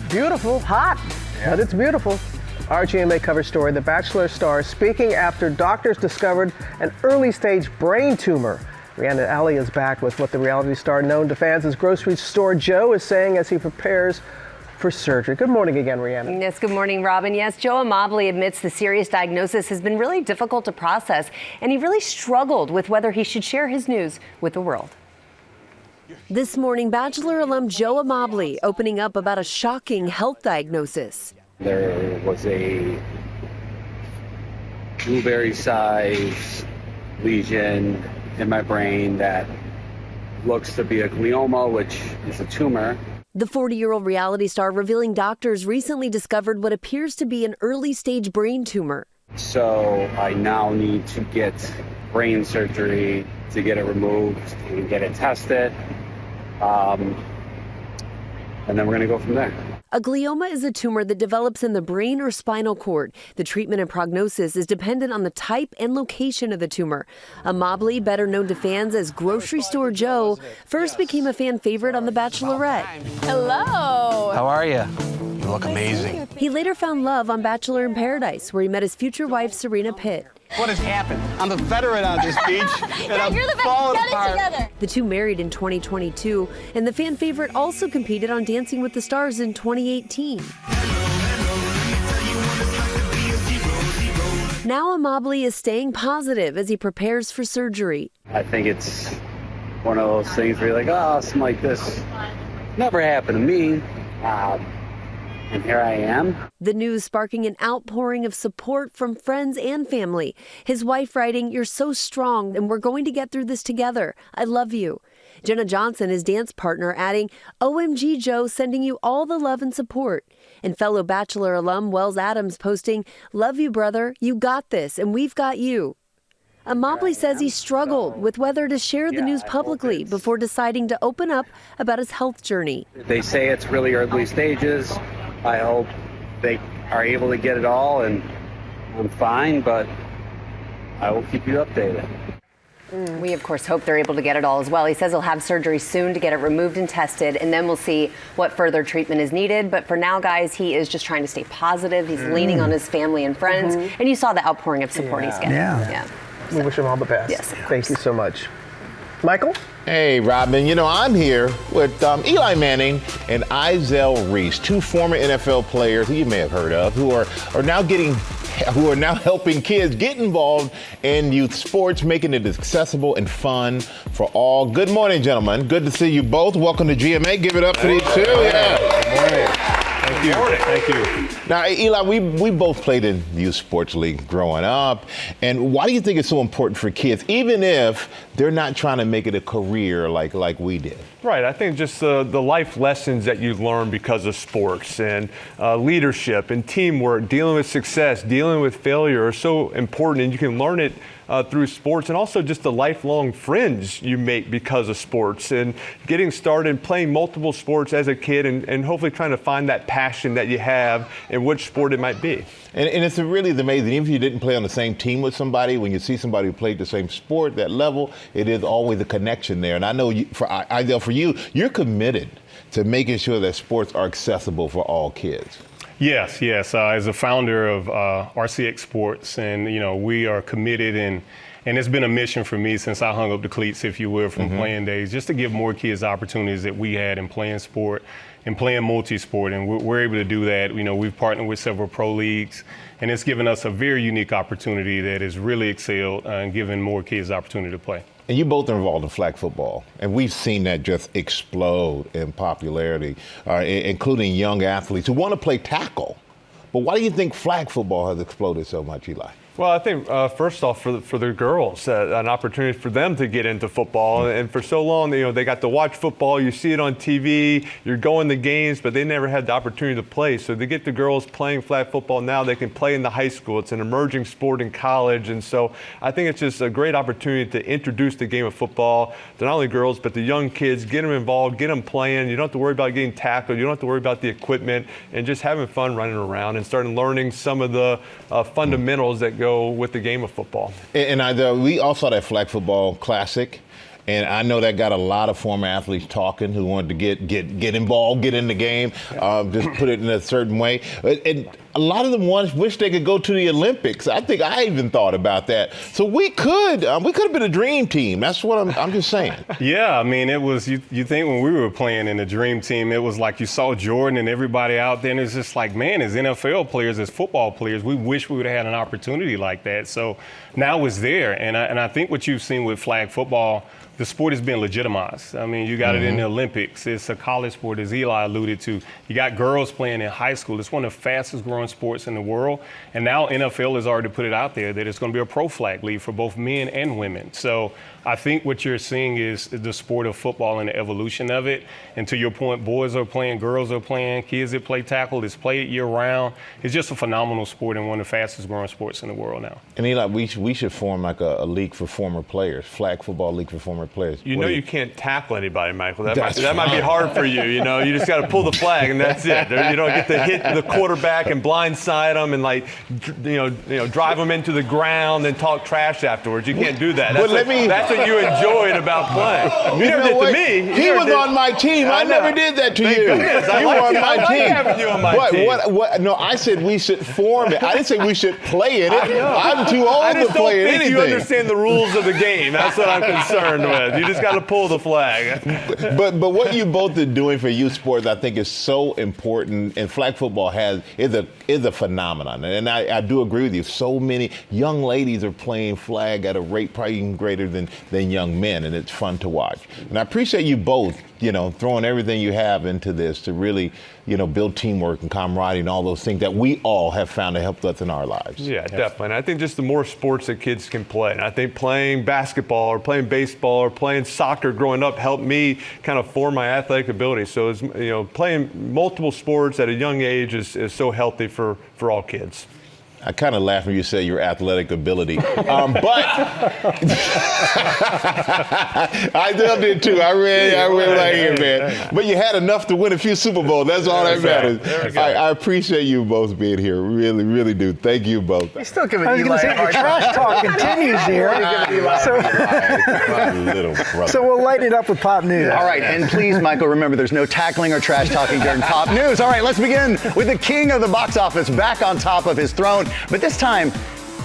Beautiful, hot, but it's beautiful. Our GMA cover story, The Bachelor star speaking after doctors discovered an early stage brain tumor. Rihanna Ali is back with what the reality star known to fans as Grocery Store Joe is saying as he prepares for surgery. Good morning again, Rihanna. Yes, good morning, Robin. Yes, Joe Amabile admits the serious diagnosis has been really difficult to process, and he really struggled with whether he should share his news with the world. This morning, Bachelor alum Joe Amabile opening up about a shocking health diagnosis. There was a blueberry-sized lesion in my brain that looks to be a glioma, which is a tumor. The 40-year-old reality star revealing doctors recently discovered what appears to be an early-stage brain tumor. So I now need to get brain surgery to get it removed and get it tested. And then we're going to go from there. A glioma is a tumor that develops in the brain or spinal cord. The treatment and prognosis is dependent on the type and location of the tumor. Amabile, better known to fans as Grocery Store Joe, first became a fan favorite on The Bachelorette. Hello. How are you? You look amazing. He later found love on Bachelor in Paradise, where he met his future wife, Serena Pitt. What has happened? I'm the veteran on this beach, and I'm falling apart. Together. The two married in 2022, and the fan favorite also competed on Dancing with the Stars in 2018. Now Amabile is staying positive as he prepares for surgery. I think it's one of those things where you're like, oh, something like this never happened to me. And here I am. The news sparking an outpouring of support from friends and family. His wife writing, "You're so strong and we're going to get through this together. I love you." Jenna Johnson, his dance partner, adding, "OMG Joe, sending you all the love and support." And fellow Bachelor alum Wells Adams posting, "Love you, brother. You got this and we've got you." Amabile says he struggled with whether to share the news publicly before deciding to open up about his health journey. They say it's really early stages. I hope they are able to get it all, and I'm fine, but I will keep you updated. We, of course, hope they're able to get it all as well. He says he'll have surgery soon to get it removed and tested, and then we'll see what further treatment is needed. But for now, guys, he is just trying to stay positive. He's leaning on his family and friends, and you saw the outpouring of support he's getting. Yeah. We wish him all the best. Yes, thank you so much. Michael? Hey, Robin. You know, I'm here with Eli Manning and Izell Reese, two former NFL players who you may have heard of, who are now helping kids get involved in youth sports, making it accessible and fun for all. Good morning, gentlemen. Good to see you both. Welcome to GMA. Give it up for these two. Yeah. Good morning. Thank you. Thank you. Now, Eli, we both played in youth sports league growing up. And why do you think it's so important for kids, even if they're not trying to make it a career like we did? Right. I think just the life lessons that you learn because of sports and leadership and teamwork, dealing with success, dealing with failure are so important, and you can learn it through sports, and also just the lifelong friends you make because of sports, and getting started playing multiple sports as a kid, and hopefully trying to find that passion that you have in which sport it might be. And it's really amazing. Even if you didn't play on the same team with somebody, when you see somebody who played the same sport, that level, it is always a connection there. And I know for you, you're committed to making sure that sports are accessible for all kids. Yes. As a founder of RCX Sports, and we are committed, and it's been a mission for me since I hung up the cleats, if you will, from playing days, just to give more kids opportunities that we had in playing sport and playing multi-sport, and we're able to do that. We've partnered with several pro leagues, and it's given us a very unique opportunity that has really excelled and given more kids the opportunity to play. And you both are involved in flag football, and we've seen that just explode in popularity, including young athletes who want to play tackle. But why do you think flag football has exploded so much, Eli? Well, I think first off, for the girls, an opportunity for them to get into football. And for so long, they got to watch football. You see it on TV. You're going to games, but they never had the opportunity to play. So to get the girls playing flag football now, they can play in the high school. It's an emerging sport in college. And so I think it's just a great opportunity to introduce the game of football to not only girls, but the young kids, get them involved, get them playing. You don't have to worry about getting tackled. You don't have to worry about the equipment, and just having fun running around and starting learning some of the fundamentals that go with the game of football. And we all saw that flag football classic, and I know that got a lot of former athletes talking who wanted to get involved, get in the game, just put it in a certain way. And a lot of them wish they could go to the Olympics. I think I even thought about that. So we could have been a dream team. That's what I'm just saying. Yeah, I mean, it was, you think when we were playing in the dream team, it was like you saw Jordan and everybody out there, and it's just like, man, as NFL players, as football players, we wish we would have had an opportunity like that. So now it's there. And I think what you've seen with flag football, the sport has been legitimized. I mean, you got it in the Olympics. It's a college sport, as Eli alluded to. You got girls playing in high school. It's one of the fastest growing sports in the world. And now NFL has already put it out there that it's going to be a pro flag league for both men and women. So I think what you're seeing is the sport of football and the evolution of it. And to your point, boys are playing, girls are playing, kids that play tackle, it's played year round. It's just a phenomenal sport and one of the fastest growing sports in the world now. And Eli, we should form like a league for former players, flag football league for former players. You can't tackle anybody, Michael. That might be hard for you. You know, you just got to pull the flag and that's it. You don't get to hit the quarterback and blindside them and drive them into the ground and talk trash afterwards. You can't do that. That's what you enjoyed about playing. You never did to me. He was on my team. I never did that to you. Goodness, you were on my team. Having you on my team. No, I said we should form it. I didn't say we should play in it. I'm too old to play in anything. I just don't think you understand the rules of the game. That's what I'm concerned with. You just got to pull the flag. But what you both are doing for youth sports, I think, is so important. And flag football is a phenomenon. And I do agree with you. So many young ladies are playing flag at a rate probably even greater than young men, and it's fun to watch. And I appreciate you both, throwing everything you have into this to really, build teamwork and camaraderie and all those things that we all have found to help us in our lives. Yeah, definitely. And I think just the more sports that kids can play. And I think playing basketball or playing baseball or playing soccer growing up helped me kind of form my athletic ability. So, it's, playing multiple sports at a young age is so healthy for all kids. I kind of laugh when you say your athletic ability, but I still did too. I really like it, man. But you had enough to win a few Super Bowls. That's all that matters. I appreciate you both being here. Really, really do. Thank you both. You're still giving Eli a hard time. Trash talk continues here. So we'll light it up with pop news. All right, and please, Michael, remember there's no tackling or trash talking during pop news. All right, let's begin with the king of the box office back on top of his throne. But this time,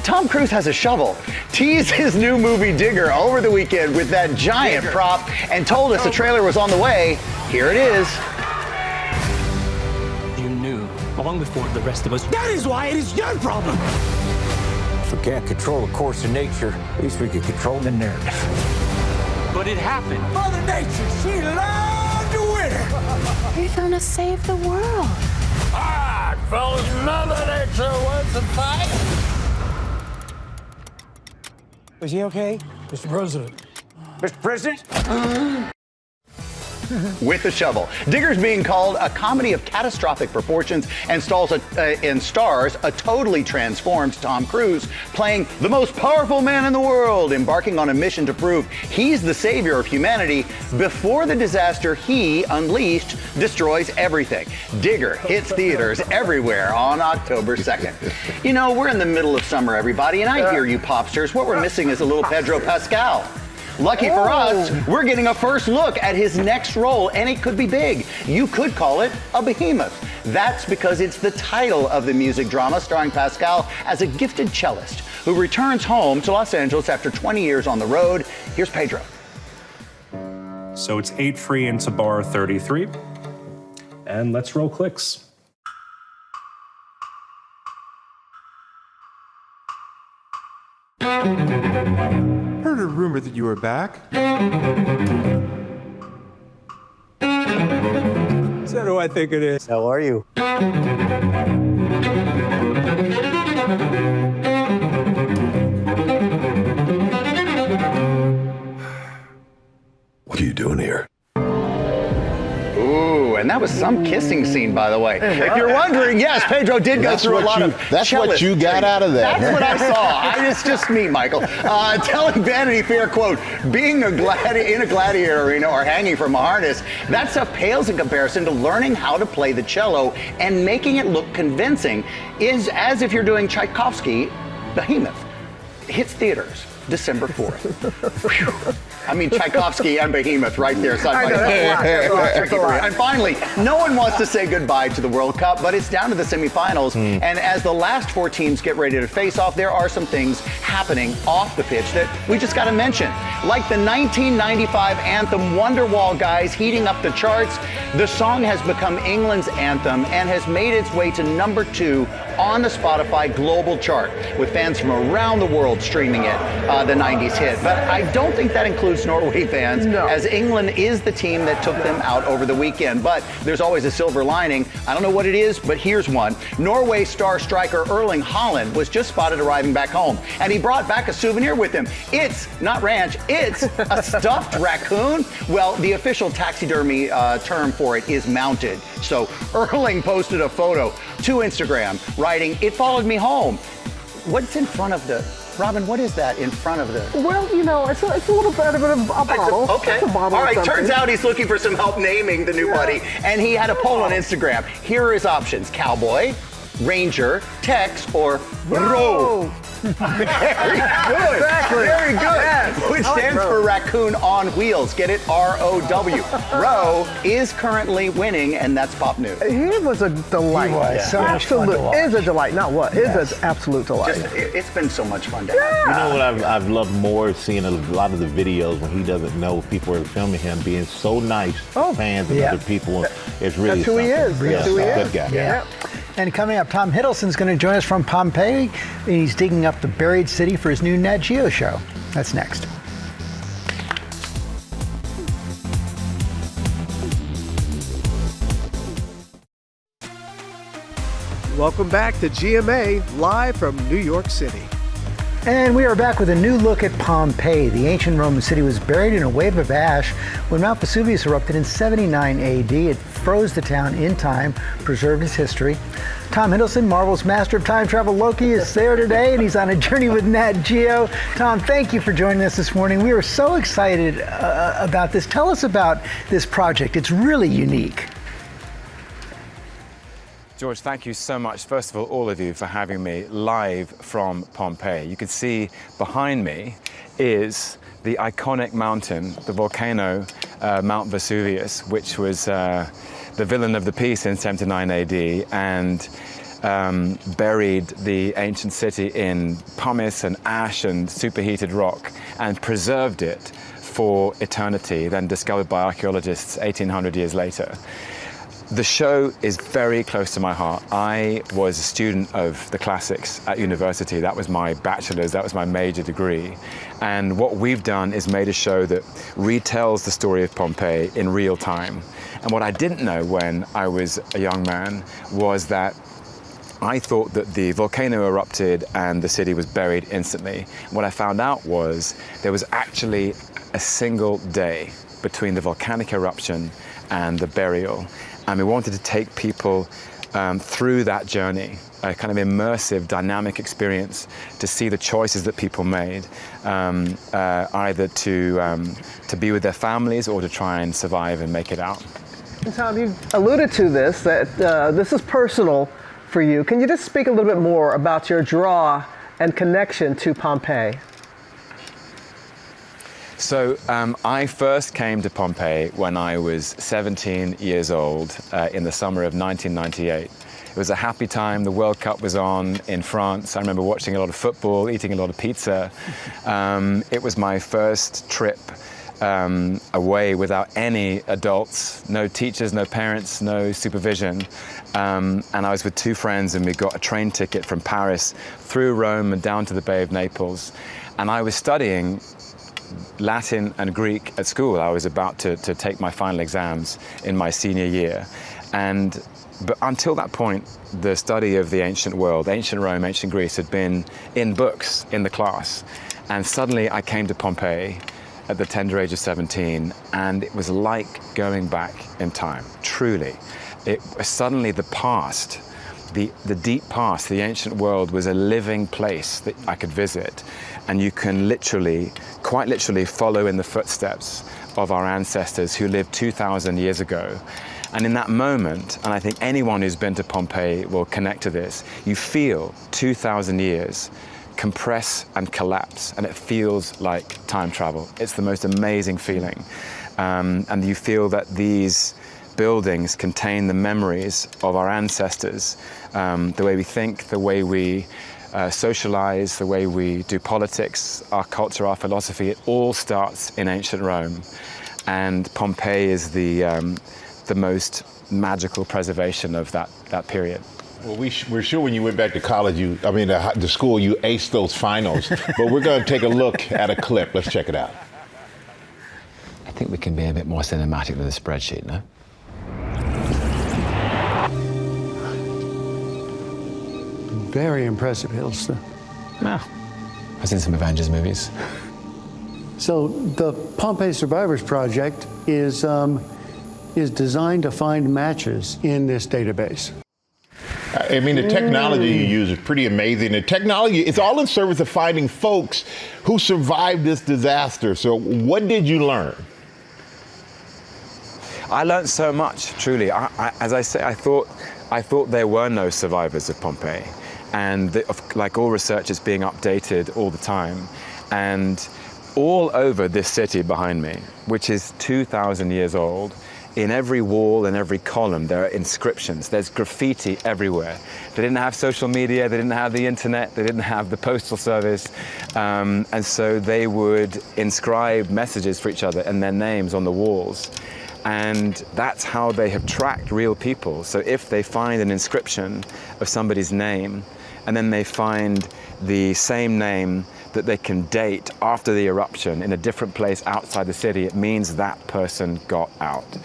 Tom Cruise has a shovel, teased his new movie Digger over the weekend with that giant prop, and told us the trailer was on the way. Here it is. You knew long before the rest of us. That is why it is your problem. If we can't control the course of nature, at least we can control the narrative. But it happened. Mother Nature, she loved a winner. You're gonna save the world. All right, fellas, Mother Nature wants to fight. Is he okay? Mr. President. Mr. President? With the shovel. Digger's being called a comedy of catastrophic proportions and stars a totally transformed Tom Cruise playing the most powerful man in the world, embarking on a mission to prove he's the savior of humanity before the disaster he unleashed destroys everything. Digger hits theaters everywhere on October 2nd. We're in the middle of summer, everybody, and I hear you popsters. What we're missing is a little Pedro Pascal. Lucky for us, we're getting a first look at his next role, and it could be big. You could call it a behemoth. That's because it's the title of the music drama starring Pascal as a gifted cellist who returns home to Los Angeles after 20 years on the road. Here's Pedro. So it's 8 free into bar 33. And let's roll clicks. Heard a rumor that you were back. So do I think it is. How are you? What are you doing here? Ooh, and that was some kissing scene, by the way. If you're wondering, yes, Pedro did go through a lot of That's what you got out of that. That's what I saw. It's just me, Michael. Telling Vanity Fair, quote, being in a gladiator arena or hanging from a harness, that stuff pales in comparison to learning how to play the cello and making it look convincing is as if you're doing Tchaikovsky, Behemoth. Hits theaters December 4th. I mean, Tchaikovsky and Behemoth right there side by know, that's a lot. side. Tricky for you. And finally, no one wants to say goodbye to the World Cup, but it's down to the semifinals. And as the last 4 teams get ready to face off, there are some things happening off the pitch that we just got to mention. Like the 1995 anthem Wonderwall, guys, heating up the charts. The song has become England's anthem and has made its way to number 2 on the Spotify global chart, with fans from around the world streaming it, the 90s hit. But I don't think that includes Norway fans, as England is the team that took them out over the weekend. But there's always a silver lining. I don't know what it is, but here's one. Norway star striker Erling Haaland was just spotted arriving back home, and he brought back a souvenir with him. It's not ranch, it's a stuffed raccoon. Well, the official taxidermy term for it is mounted. So Erling posted a photo to Instagram writing, "It followed me home." What's in front of the, Robin, what is that in front of the? Well, you know, it's a little bit of a bottle. Okay. It's a bottle. All right, of turns out he's looking for some help naming the new buddy, and he had a poll on Instagram. Here are his options: Cowboy, Ranger, Tex, or Row. Very good. Exactly. Very good. Yes. Which stands for Raccoon on Wheels. Get it? R-O-W. Row is currently winning, and that's pop news. He was a delight. He was. So much fun to watch. Is a delight. Not what? Is an absolute delight. It's been so much fun to have. You know what I've loved more, seeing a lot of the videos when he doesn't know people are filming him, being so nice to fans and other people. It's really That's who he is. something. That's who he Good is. guy. Yeah. And coming up, Tom Hiddleston's going to join us from Pompeii. He's digging up the buried city for his new Nat Geo show. That's next. Welcome back to GMA, live from New York City. And we are back with a new look at Pompeii. The ancient Roman city was buried in a wave of ash when Mount Vesuvius erupted in 79 AD. It froze the town in time, preserved its history. Tom Hiddleston, Marvel's master of time travel Loki, is there today, and he's on a journey with Nat Geo. Tom, thank you for joining us this morning. We are so excited about this. Tell us about this project. It's really unique. George, thank you so much, first of all of you, for having me live from Pompeii. You can see behind me is the iconic mountain, the volcano Mount Vesuvius, which was the villain of the piece in 79 AD and buried the ancient city in pumice and ash and superheated rock and preserved it for eternity, then discovered by archaeologists 1,800 years later. The show is very close to my heart. I was a student of the classics at university. That was my bachelor's, that was my major degree. And what we've done is made a show that retells the story of Pompeii in real time. And what I didn't know when I was a young man was that I thought that the volcano erupted and the city was buried instantly. What I found out was there was actually a single day between the volcanic eruption and the burial. And we wanted to take people through that journey, a kind of immersive, dynamic experience to see the choices that people made, either to be with their families or to try and survive and make it out. And Tom, you alluded to this, that this is personal for you. Can you just speak a little bit more about your draw and connection to Pompeii? So I first came to Pompeii when I was 17 years old in the summer of 1998. It was a happy time. The World Cup was on in France. I remember watching a lot of football, eating a lot of pizza. It was my first trip away without any adults, no teachers, no parents, no supervision. And I was with 2 friends, and we got a train ticket from Paris through Rome and down to the Bay of Naples. And I was studying Latin and Greek at school. I was about to take my final exams in my senior year. But until that point, the study of the ancient world, ancient Rome, ancient Greece, had been in books in the class. And suddenly I came to Pompeii at the tender age of 17, and it was like going back in time, truly. It suddenly the past, the deep past, the ancient world was a living place that I could visit. And you can literally, quite literally, follow in the footsteps of our ancestors who lived 2,000 years ago. And in that moment, and I think anyone who's been to Pompeii will connect to this, you feel 2,000 years compress and collapse, and it feels like time travel. It's the most amazing feeling. And you feel that these buildings contain the memories of our ancestors, the way we think, the way we socialize, the way we do politics, our culture, our philosophy. It all starts in ancient Rome. And Pompeii is the most magical preservation of that period. Well, we're sure when you went back to college, the school, you aced those finals. But we're going to take a look at a clip. Let's check it out. I think we can be a bit more cinematic than a spreadsheet, no? Very impressive, Hiddleston. Well, I've seen some Avengers movies. So the Pompeii Survivors Project is designed to find matches in this database. I mean, the technology you use is pretty amazing. The technology, it's all in service of finding folks who survived this disaster. So what did you learn? I learned so much, truly. As I say, I thought there were no survivors of Pompeii. And like all research, it's being updated all the time. And all over this city behind me, which is 2,000 years old, in every wall and every column, there are inscriptions. There's graffiti everywhere. They didn't have social media, they didn't have the internet, they didn't have the postal service. And so they would inscribe messages for each other and their names on the walls. And that's how they have tracked real people. So if they find an inscription of somebody's name, and then they find the same name that they can date after the eruption in a different place outside the city, it means that person got out.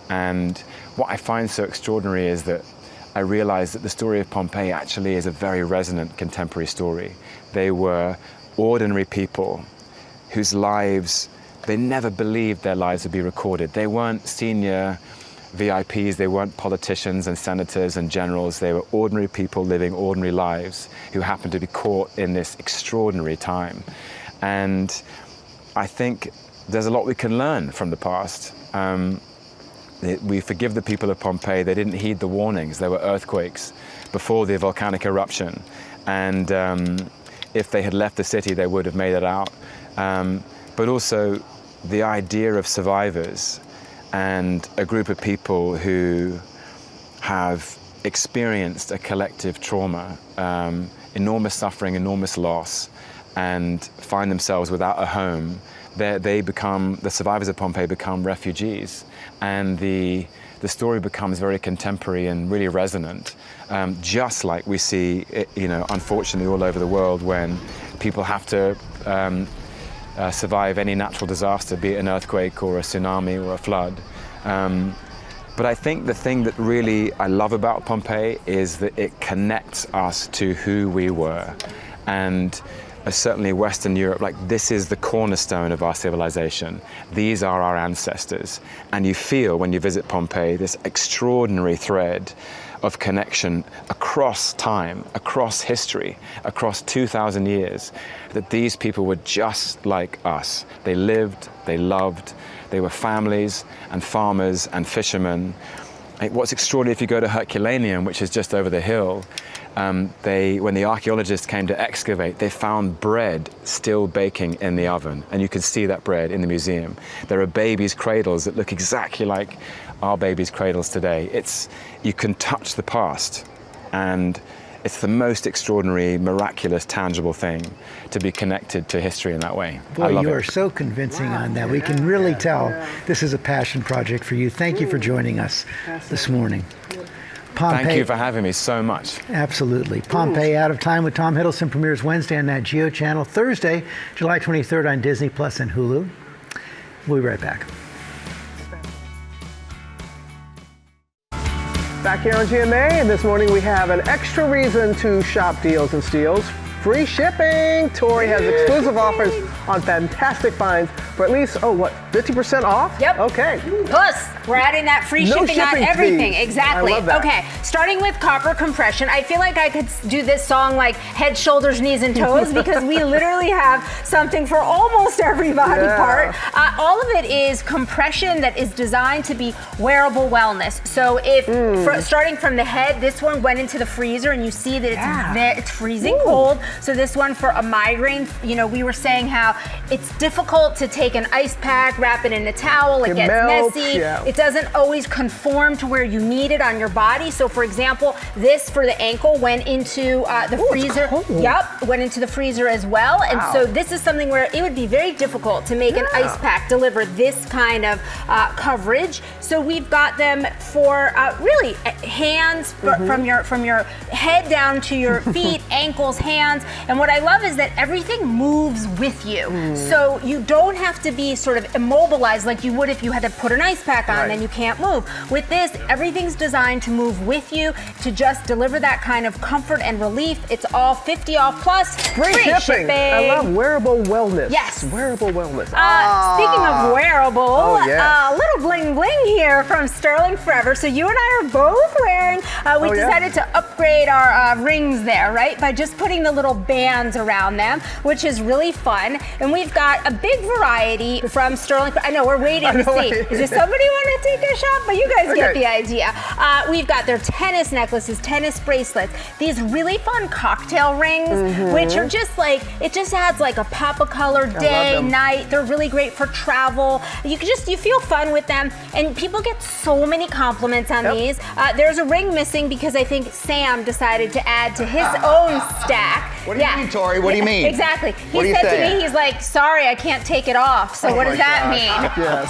And what I find so extraordinary is that I realized that the story of Pompeii actually is a very resonant contemporary story. They were ordinary people whose lives, they never believed their lives would be recorded. They weren't senior VIPs, they weren't politicians and senators and generals. They were ordinary people living ordinary lives who happened to be caught in this extraordinary time. And I think there's a lot we can learn from the past. We forgive the people of Pompeii. They didn't heed the warnings. There were earthquakes before the volcanic eruption. And if they had left the city, they would have made it out. But also the idea of survivors and a group of people who have experienced a collective trauma, enormous suffering, enormous loss, and find themselves without a home. The survivors of Pompeii become refugees, and the story becomes very contemporary and really resonant, just like we see, unfortunately all over the world when people have to survive any natural disaster, be it an earthquake or a tsunami or a flood. But I think the thing that really I love about Pompeii is that it connects us to who we were. And certainly Western Europe, this is the cornerstone of our civilization. These are our ancestors. And you feel when you visit Pompeii this extraordinary thread of connection across time, across history, across 2,000 years, that these people were just like us. They lived, they loved, they were families and farmers and fishermen. What's extraordinary, if you go to Herculaneum, which is just over the hill, when the archaeologists came to excavate, they found bread still baking in the oven, and you can see that bread in the museum. There are babies' cradles that look exactly like our babies' cradles today. You can touch the past, and it's the most extraordinary, miraculous, tangible thing to be connected to history in that way. Boy, you are so convincing on that. We can really tell this is a passion project for you. Thank you for joining us this morning. Pompeii. Thank you for having me so much. Absolutely. Pompeii Out of Time with Tom Hiddleston premieres Wednesday on Nat Geo Channel, Thursday, July 23rd on Disney Plus and Hulu. We'll be right back. Back here on GMA, and this morning we have an extra reason to shop Deals and Steals. Free shipping! Tori has exclusive offers on fantastic finds for at least, 50% off? Yep. Okay. Plus, We're adding that free No shipping on shipping everything. fees. Exactly. I love that. Okay, starting with copper compression. I feel like I could do this song like head, shoulders, knees, and toes because we literally have something for almost every body part. All of it is compression that is designed to be wearable wellness. So if starting from the head, this one went into the freezer and you see that it's freezing cold. So this one for a migraine, you know, we were saying how it's difficult to take an ice pack, wrap it in a towel, it gets melts, messy. It doesn't always conform to where you need it on your body. So for example, this for the ankle went into the freezer. Yep, went into the freezer as well. And so this is something where it would be very difficult to make an ice pack deliver this kind of coverage. So we've got them for really hands from your head down to your feet, ankles, hands. And what I love is that everything moves with you. So you don't have to be sort of immobilized like you would if you had to put an ice pack on and you can't move. With this, everything's designed to move with you, to just deliver that kind of comfort and relief. It's all 50 off plus free shipping. I love wearable wellness. Yes. Wearable wellness. Speaking of wearable, yeah. little bling bling here from Sterling Forever. So you and I are both wearing, we decided to upgrade our rings there, right? By just putting the little bands around them, which is really fun. And we've got a big variety from Sterling. I know, we're waiting to see. Is there somebody want to take a shot? But you guys get the idea. We've got their tennis necklaces, tennis bracelets, these really fun cocktail rings, which are just like, it just adds like a pop of color day, night. They're really great for travel. You feel fun with them. And people get so many compliments on these. There's a ring missing because I think Sam decided to add to his own stack. What do you mean, Tori? What do you mean? Exactly. He said to me, he's like, sorry, I can't take it off. So what does that mean?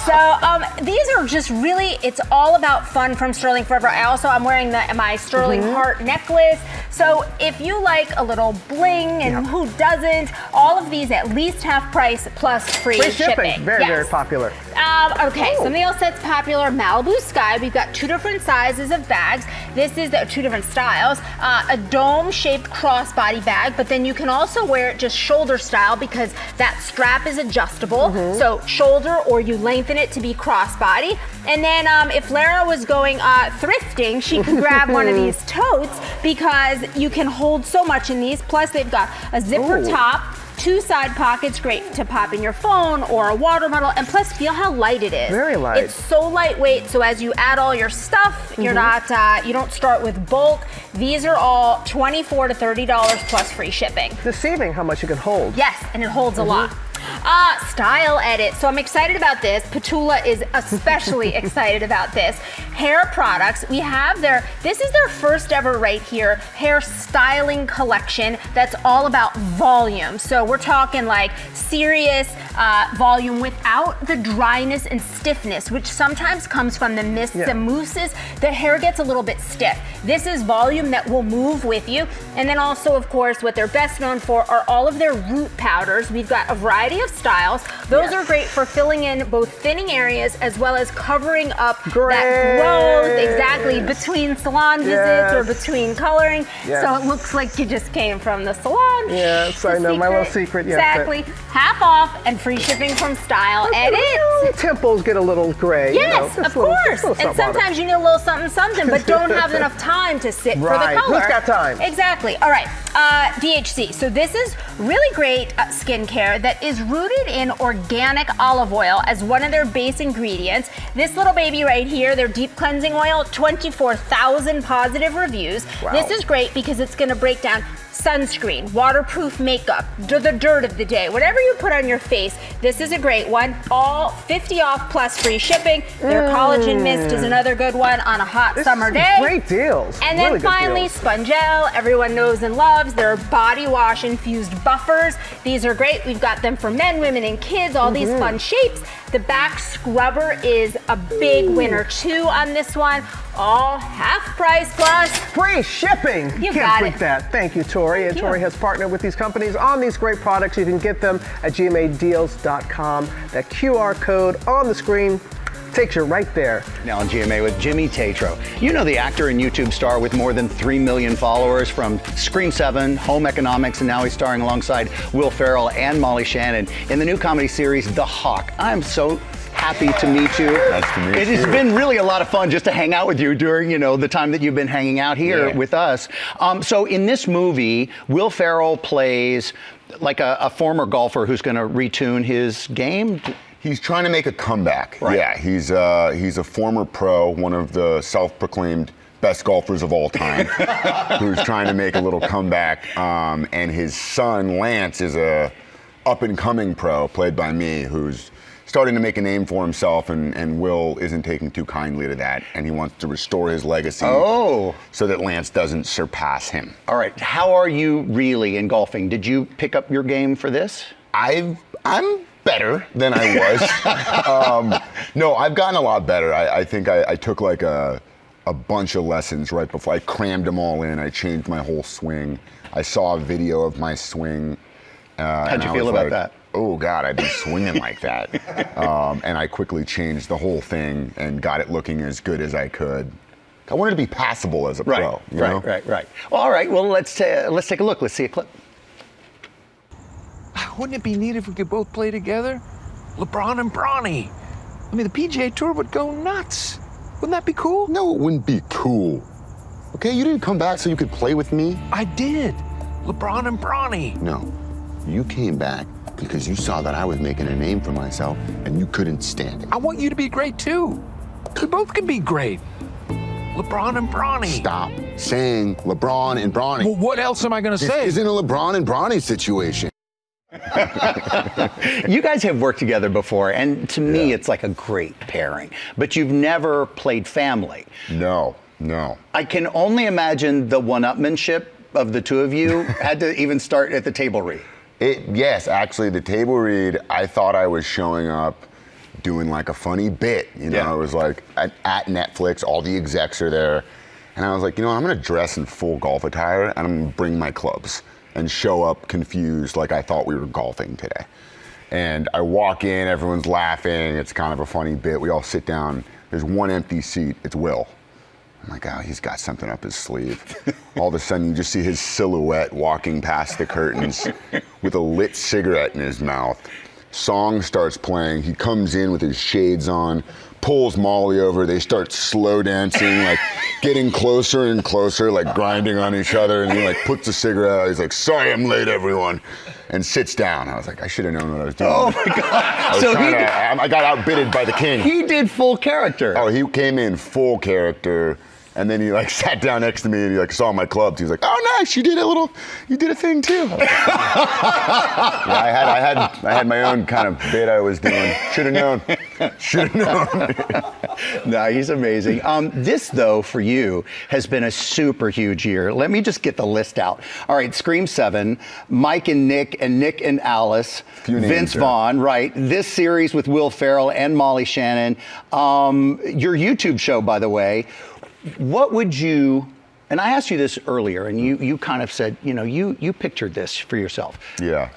So these are just really, it's all about fun from Sterling Forever. I'm wearing my Sterling heart necklace. So if you like a little bling, and who doesn't, all of these at least half price plus free shipping. Very popular. Okay, something else that's popular, Malibu Sky. We've got 2 different sizes of bags. This is 2 different styles. A dome-shaped crossbody bag, but then you can also wear it just shoulder style because that strap is adjustable. So shoulder, or you lengthen it to be crossbody. And then if Lara was going thrifting, she could grab one of these totes because you can hold so much in these. Plus they've got a zipper top, 2 side pockets, great to pop in your phone or a water bottle, and plus feel how light it is. Very light. It's so lightweight, so as you add all your stuff, you're not, you don't start with bulk. These are all $24 to $30 plus free shipping. Deceiving how much you can hold. Yes, and it holds a lot. Style edit. So I'm excited about this. Petula is especially excited about this. Hair products. We have this is their first ever right here, hair styling collection that's all about volume. So we're talking like serious volume without the dryness and stiffness, which sometimes comes from the mists and mousses. The hair gets a little bit stiff. This is volume that will move with you. And then also, of course, what they're best known for are all of their root powders. We've got a variety of styles. Those are great for filling in both thinning areas as well as covering up that growth, between salon visits or between coloring. So it looks like you just came from the salon. Yes, I know, my little secret. Exactly. Half off and free shipping from Style Edit. Temples get a little gray. Yes, of course. And sometimes you need a little something, but don't have enough time to sit for the color. Who's got time? Exactly. All right. DHC. So this is really great skincare that is rooted in organic olive oil as one of their base ingredients. This little baby right here, their deep cleansing oil, 24,000 positive reviews. This is great because it's going to break down sunscreen, waterproof makeup, the dirt of the day, whatever you put on your face. This is a great one. All 50 off plus free shipping. Their collagen mist is another good one on a hot summer day. Great deals. And then finally, Spongel, everyone knows and loves their body wash infused buffers. These are great. We've got them for men, women, and kids, all these fun shapes. The back scrubber is a big winner too on this one. All half price plus free shipping. You can't beat that. Thank you, Tori. And Tori has partnered with these companies on these great products. You can get them at gmadeals.com. That QR code on the screen takes you right there. Now on GMA with Jimmy Tatro. You know the actor and YouTube star with more than 3 million followers from Scream 7, Home Economics, and now he's starring alongside Will Ferrell and Molly Shannon in the new comedy series The Hawk. I'm so happy happy to meet you. Nice to meet you. It has been really a lot of fun just to hang out with you during, the time that you've been hanging out here with us. So in this movie, Will Ferrell plays like a former golfer who's going to retune his game. He's trying to make a comeback. Right. Yeah, he's a former pro, one of the self-proclaimed best golfers of all time, who's trying to make a little comeback. And his son, Lance, is a up-and-coming pro, played by me, who's starting to make a name for himself, and Will isn't taking too kindly to that, and he wants to restore his legacy so that Lance doesn't surpass him. All right, how are you really in golfing? Did you pick up your game for this? I'm better than I was. No, I've gotten a lot better. I think I took like a bunch of lessons right before. I crammed them all in. I changed my whole swing. I saw a video of my swing. How'd you feel about that? Oh God, I'd be swinging like that. And I quickly changed the whole thing and got it looking as good as I could. I wanted to be passable as a pro. You know? Right. Well, all right, well, let's take a look. Let's see a clip. Wouldn't it be neat if we could both play together? LeBron and Bronny. I mean, the PGA Tour would go nuts. Wouldn't that be cool? No, it wouldn't be cool. Okay, you didn't come back so you could play with me? I did. LeBron and Bronny. No, you came back because you saw that I was making a name for myself and you couldn't stand it. I want you to be great too. We both can be great. LeBron and Bronny. Stop saying LeBron and Bronny. Well, what else am I going to say? This isn't a LeBron and Bronny situation. You guys have worked together before, and to me, it's like a great pairing. But you've never played family. No. I can only imagine the one-upmanship of the two of you had to even start at the table read. Yes, actually, the table read, I thought I was showing up doing like a funny bit. It was like at Netflix, all the execs are there. And I was like, I'm going to dress in full golf attire and I'm going to bring my clubs and show up confused like I thought we were golfing today. And I walk in, everyone's laughing. It's kind of a funny bit. We all sit down. There's one empty seat. It's Will. I'm like, oh, he's got something up his sleeve. All of a sudden, you just see his silhouette walking past the curtains with a lit cigarette in his mouth. Song starts playing. He comes in with his shades on, pulls Molly over. They start slow dancing, like getting closer and closer, like grinding on each other. And he like puts a cigarette out. He's like, sorry, I'm late, everyone. And sits down. I was like, I should have known what I was doing. Oh my God. I got outbitted by the king. He did full character. Oh, he came in full character. And then he like sat down next to me and he like saw my clubs. He was like, "Oh, nice! You did a thing too." I had my own kind of bit I was doing. Should have known. No, he's amazing. This though for you has been a super huge year. Let me just get the list out. All right, Scream 7, Mike and Nick and Alice, Vince Vaughn, right? This series with Will Ferrell and Molly Shannon. Your YouTube show, by the way. What would you, and I asked you this earlier, and you kind of said, you pictured this for yourself. Yeah.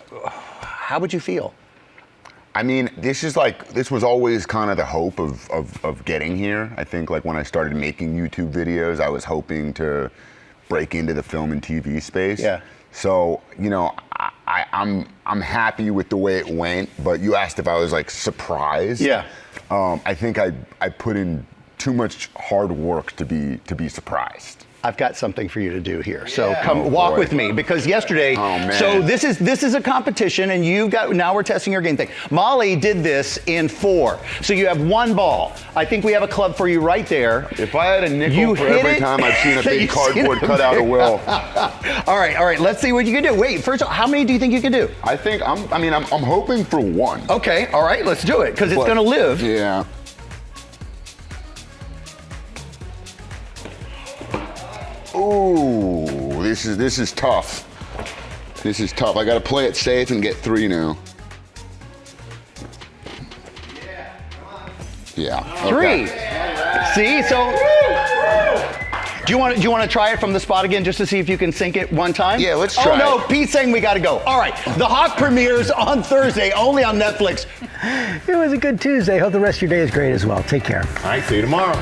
How would you feel? I mean, this was always kind of the hope of getting here. I think like when I started making YouTube videos, I was hoping to break into the film and TV space. Yeah. So, I'm happy with the way it went, but you asked if I was like surprised. Yeah. I think I put in too much hard work to be surprised. I've got something for you to do here. So come walk with me, because yesterday, so this is a competition, and now we're testing your game thing. Molly did this in 4. So you have 1 ball. I think we have a club for you right there. If I had a nickel for every time I've seen a big cardboard cutout of Will. All right, let's see what you can do. Wait, first of all, how many do you think you can do? I think I'm hoping for 1. Okay, all right, let's do it, because it's gonna live. Yeah. Ooh, this is tough. This is tough. I got to play it safe and get 3 now. Yeah. Okay. 3. See, so do you want to try it from the spot again just to see if you can sink it one time? Yeah, let's try. Oh no, Pete's saying we got to go. All right, The Hawk premieres on Thursday, only on Netflix. It was a good Tuesday. Hope the rest of your day is great as well. Take care. All right, see you tomorrow.